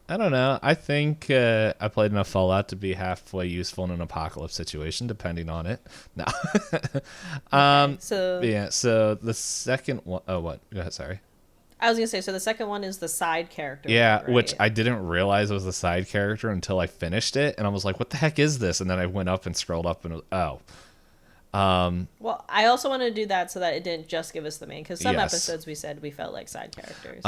don't know. I think I played enough Fallout to be halfway useful in an apocalypse situation, depending on it. No. So the second one. Oh, what? Go ahead. Sorry. I was gonna say. So the second one is the side character. Yeah, one, right? Which I didn't realize was the side character until I finished it, and I was like, "What the heck is this?" And then I went up and scrolled up, and well, I also wanted to do that so that it didn't just give us the main, because some episodes we said we felt like side characters.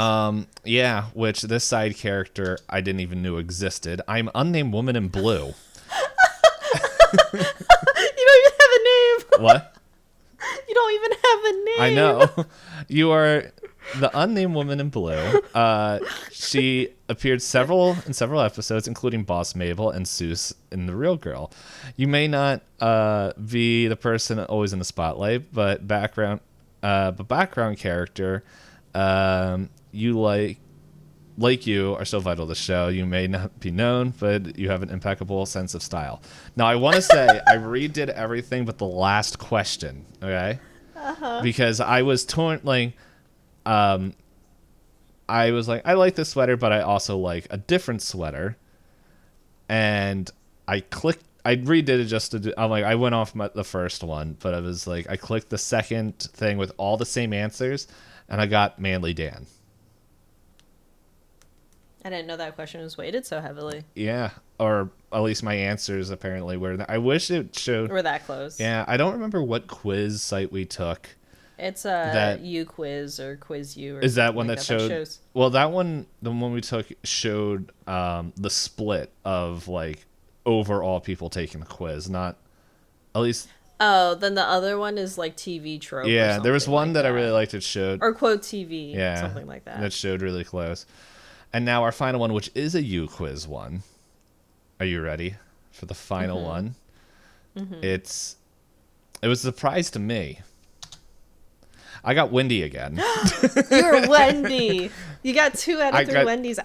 Yeah, which this side character I didn't even know existed. I'm unnamed woman in blue. You don't even have a name. What? You don't even have a name. I know. You are the unnamed woman in blue. She appeared in several episodes, including Boss Mabel and Seuss in The Real Girl. You may not be the person always in the spotlight, but background character, you like you are so vital to the show. You may not be known, but you have an impeccable sense of style. Now, I want to say I redid everything but the last question, okay? Because I was torn, like, I was like, I like this sweater, but I also like a different sweater. And I redid it just to do, I'm like, I went off the first one, but I was like, I clicked the second thing with all the same answers, and I got Manly Dan. I didn't know that question was weighted so heavily. Yeah, or at least my answers apparently were. I wish it showed. We're that close. Yeah, I don't remember what quiz site we took. It's a UQuiz or Quiz U. Or is that one like that showed? Well, that one, the one we took, showed the split of like overall people taking the quiz, not at least. Oh, then the other one is like TV trope. Yeah, there was one like that I really liked. It showed or quote TV. Yeah, something like that. That showed really close. And now our final one, which is a UQuiz one. Are you ready for the final one? Mm-hmm. It was a surprise to me. I got Wendy again. You're Wendy. You got 2 out of 3 Wendys.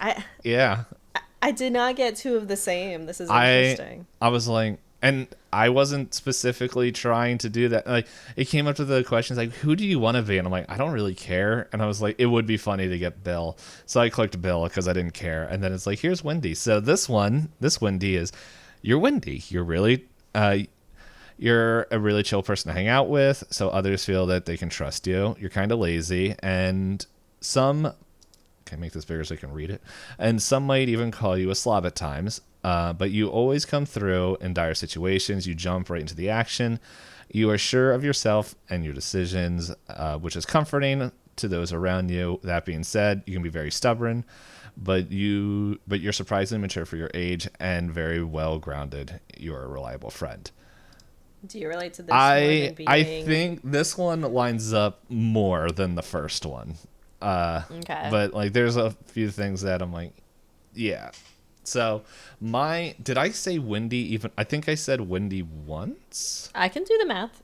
I did not get 2 of the same. This is interesting. I was like, and I wasn't specifically trying to do that. Like, it came up to the questions like, who do you want to be? And I'm like, I don't really care. And I was like, it would be funny to get Bill. So I clicked Bill because I didn't care. And then it's like, here's Wendy. So this Wendy is, you're Wendy. You're really, you're a really chill person to hang out with. So others feel that they can trust you. You're kind of lazy. And can I make this bigger so I can read it? And some might even call you a slob at times. But you always come through in dire situations. You jump right into the action. You are sure of yourself and your decisions, which is comforting to those around you. That being said, you can be very stubborn, but you're surprisingly mature for your age and very well grounded. You're a reliable friend. Do you relate to this? I think this one lines up more than the first one. Okay. But like, there's a few things that I'm like, yeah. So did I say Wendy even? I think I said Wendy once. I can do the math.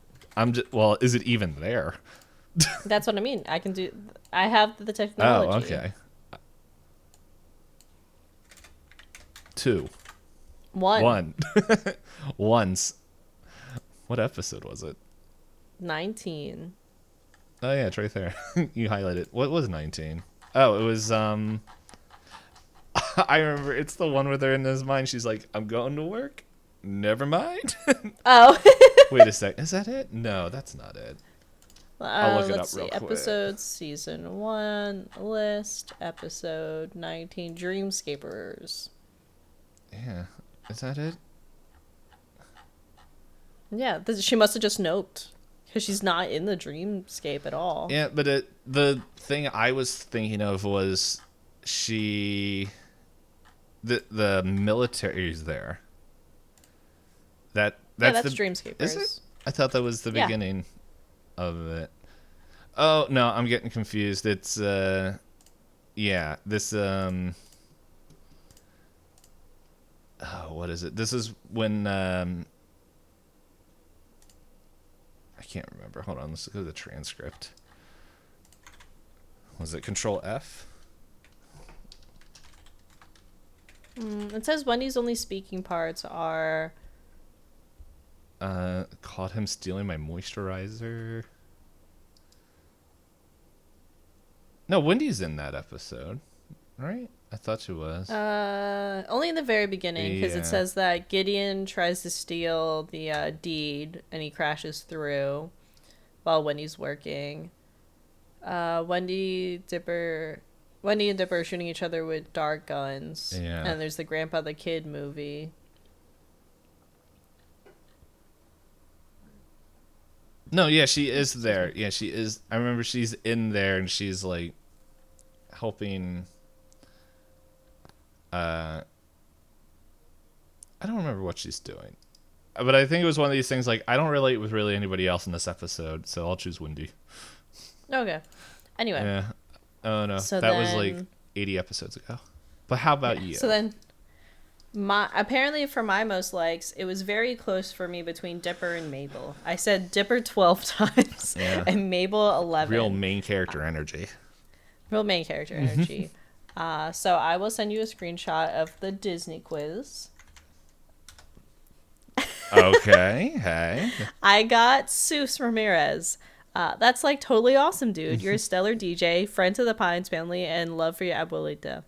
Well, is it even there? That's what I mean. I have the technology. Oh, okay. 2. 1. Once. What episode was it? 19. Oh yeah, it's right there. You highlighted. What was 19? Oh, it was I remember it's the one where they're in his mind. She's like, I'm going to work. Never mind. Oh. Wait a sec. Is that it? No, that's not it. I'll look it up real quick. Episodes, season 1, list, episode 19, Dreamscapers. Yeah. Is that it? Yeah, she must have just noped. Because she's not in the dreamscape at all. Yeah, but the thing I was thinking of was the military's there. That's Dreamscapers. Is it? I thought that was the beginning of it. Oh no, I'm getting confused. It's this what is it? This is when I can't remember. Hold on, let's go to the transcript. Was it Control F? It says Wendy's only speaking parts are... Caught him stealing my moisturizer. No, Wendy's in that episode, right? I thought she was. Only in the very beginning, because it says that Gideon tries to steal the deed, and he crashes through while Wendy's working. Wendy and Dipper are shooting each other with dart guns. Yeah. And there's the Grandpa the Kid movie. No, yeah, she is there. Yeah, she is. I remember she's in there and she's like helping. I don't remember what she's doing. But I think it was one of these things like, I don't relate with really anybody else in this episode, so I'll choose Wendy. Okay. Anyway. Yeah. Oh, no. So that was like 80 episodes ago. But how about you? So then, apparently for my most likes, it was very close for me between Dipper and Mabel. I said Dipper 12 times and Mabel 11. Real main character energy. So I will send you a screenshot of the Disney quiz. Okay, hey. I got Seuss Ramirez. That's like totally awesome, dude. You're a stellar DJ, friend to the Pines family, and love for your abuelita.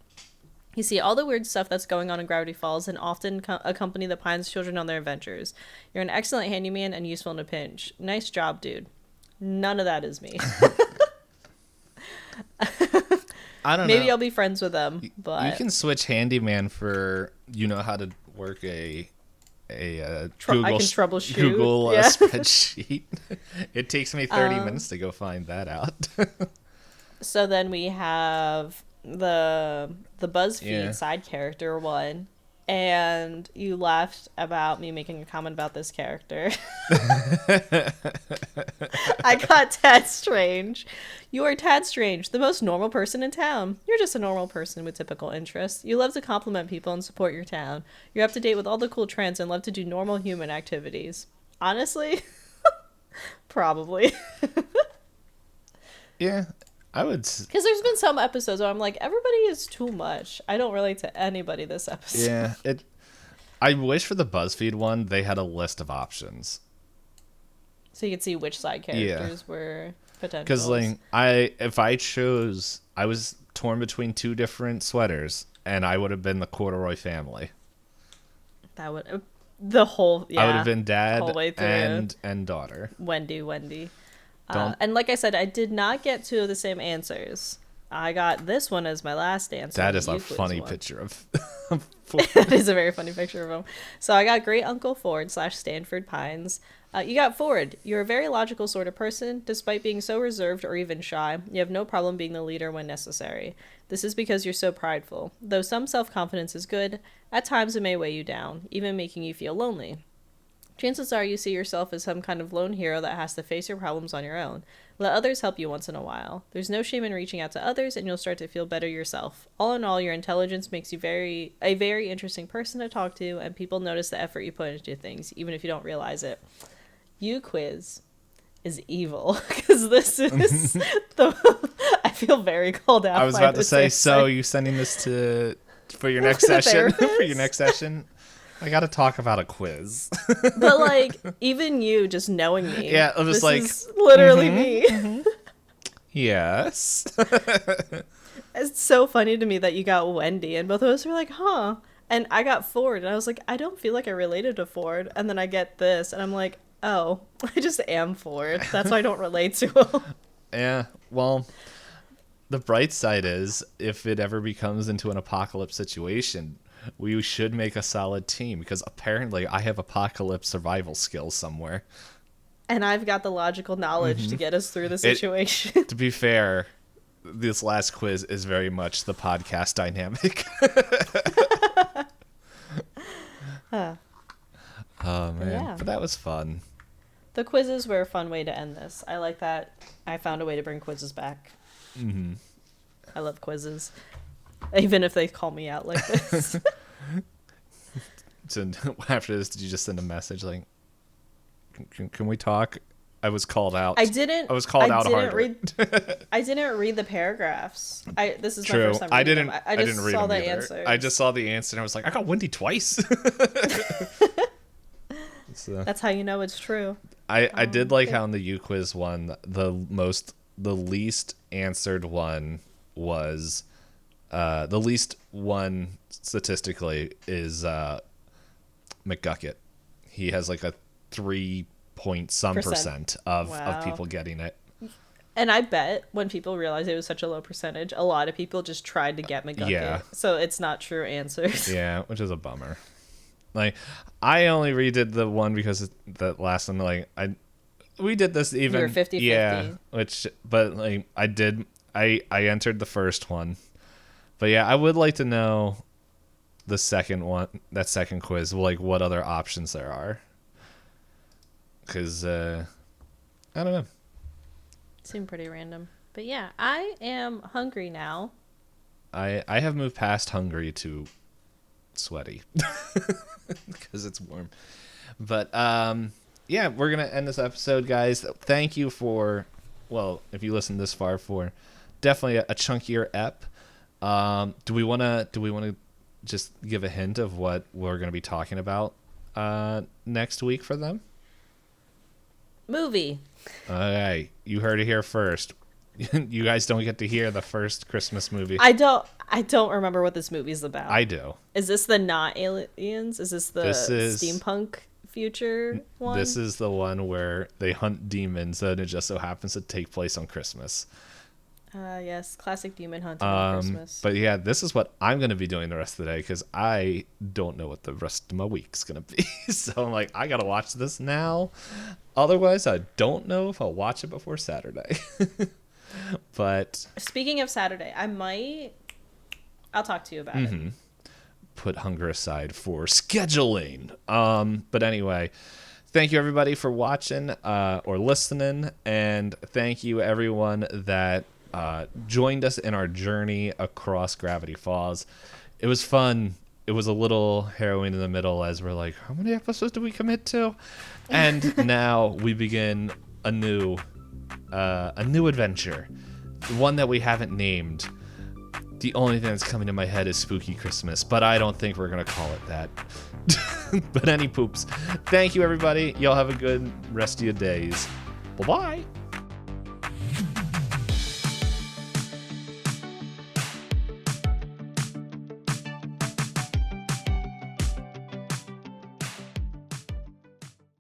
You see all the weird stuff that's going on in Gravity Falls and often accompany the Pines children on their adventures. You're an excellent handyman and useful in a pinch. Nice job, dude. None of that is me. I don't Maybe know. I'll be friends with them, but You can switch handyman for how to work a I Google can troubleshoot. Google Yeah. spreadsheet. It takes me 30 minutes to go find that out. So then we have the BuzzFeed Yeah. side character one, and you laughed about me making a comment about this character. I got Tad Strange. You are Tad Strange, the most normal person in town. You're just a normal person with typical interests. You love to compliment people and support your town. You're up to date with all the cool trends and love to do normal human activities. Honestly, probably. Yeah, I would. Because there's been some episodes where I'm like, everybody is too much. I don't relate to anybody this episode. Yeah, I wish for the BuzzFeed one they had a list of options. So you could see which side characters were potentials. Because like if I chose, I was torn between two different sweaters, and I would have been the corduroy family. That would the whole I would have been dad whole way through. and daughter. Wendy. And like I said, I did not get two of the same answers. I got this one as my last answer. That is a funny picture of. That is a very funny picture of him. So I got Great Uncle Ford / Stanford Pines. You got Ford. You're a very logical sort of person. Despite being so reserved or even shy, you have no problem being the leader when necessary. This is because you're so prideful. Though some self-confidence is good, at times it may weigh you down, even making you feel lonely. Chances are you see yourself as some kind of lone hero that has to face your problems on your own. Let others help you once in a while. There's no shame in reaching out to others, and you'll start to feel better yourself. All in all, your intelligence makes you a very interesting person to talk to, and people notice the effort you put into things, even if you don't realize it. You quiz is evil, because this is I feel very called out. I was about to say, so you sending this for your next session? For your next session? I got to talk about a quiz. But like, even you just knowing me. Yeah, I'm just like, is literally me. Mm-hmm. Yes. It's so funny to me that you got Wendy, and both of us were like, huh. And I got Ford, and I was like, I don't feel like I related to Ford. And then I get this, and I'm like, oh, I just am Ford. That's why I don't relate to him. Yeah, well, the bright side is, if it ever becomes into an apocalypse situation, we should make a solid team, because apparently I have apocalypse survival skills somewhere. And I've got the logical knowledge to get us through the situation. To be fair, this last quiz is very much the podcast dynamic. Oh, man. Yeah. But that was fun. The quizzes were a fun way to end this. I like that I found a way to bring quizzes back. Mm-hmm. I love quizzes. Even if they call me out like this. So after this, did you just send a message like, can we talk? I was called out. I didn't. I was called out harder. I didn't read the paragraphs. This is True. my first time reading them. I didn't read saw them the either. answers. I just saw the answer and I was like, I got Wendy twice. So, that's how you know it's true. I did like how in the U quiz one, the least answered one was the least one statistically is McGucket. He has like a 3-point-some% of people getting it. And I bet when people realized it was such a low percentage, a lot of people just tried to get McGucket. Yeah. So it's not true answers. Yeah, which is a bummer. Like, I only redid the one because that last one, like, we did this even. You were 50-50. Yeah, but like, I entered the first one. But yeah, I would like to know the second one, that second quiz, like what other options there are. Because, I don't know. Seemed pretty random. But yeah, I am hungry now. I have moved past hungry to sweaty. Because it's warm. But, yeah, we're going to end this episode, guys. Thank you for, well, if you listened this far, for definitely a chunkier ep. Do we want to just give a hint of what we're going to be talking about next week for them? Movie. All right, you heard it here first. You guys don't get to hear the first Christmas movie. I don't remember what this movie's about. I do. Is this the not aliens? Is this the steampunk future one? This is the one where they hunt demons and it just so happens to take place on Christmas. Yes, classic demon hunting on Christmas. But yeah, this is what I'm going to be doing the rest of the day because I don't know what the rest of my week's going to be. So I'm like, I got to watch this now. Otherwise, I don't know if I'll watch it before Saturday. But speaking of Saturday, I'll talk to you about it. Put hunger aside for scheduling. But anyway, thank you everybody for watching or listening, and thank you everyone that joined us in our journey across Gravity Falls. It was fun. It was a little harrowing in the middle as we're like, how many episodes do we commit to? And now we begin a new adventure, one that we haven't named. The only thing that's coming to my head is Spooky Christmas, but I don't think we're going to call it that. But any poops. Thank you, everybody. Y'all have a good rest of your days. Bye-bye.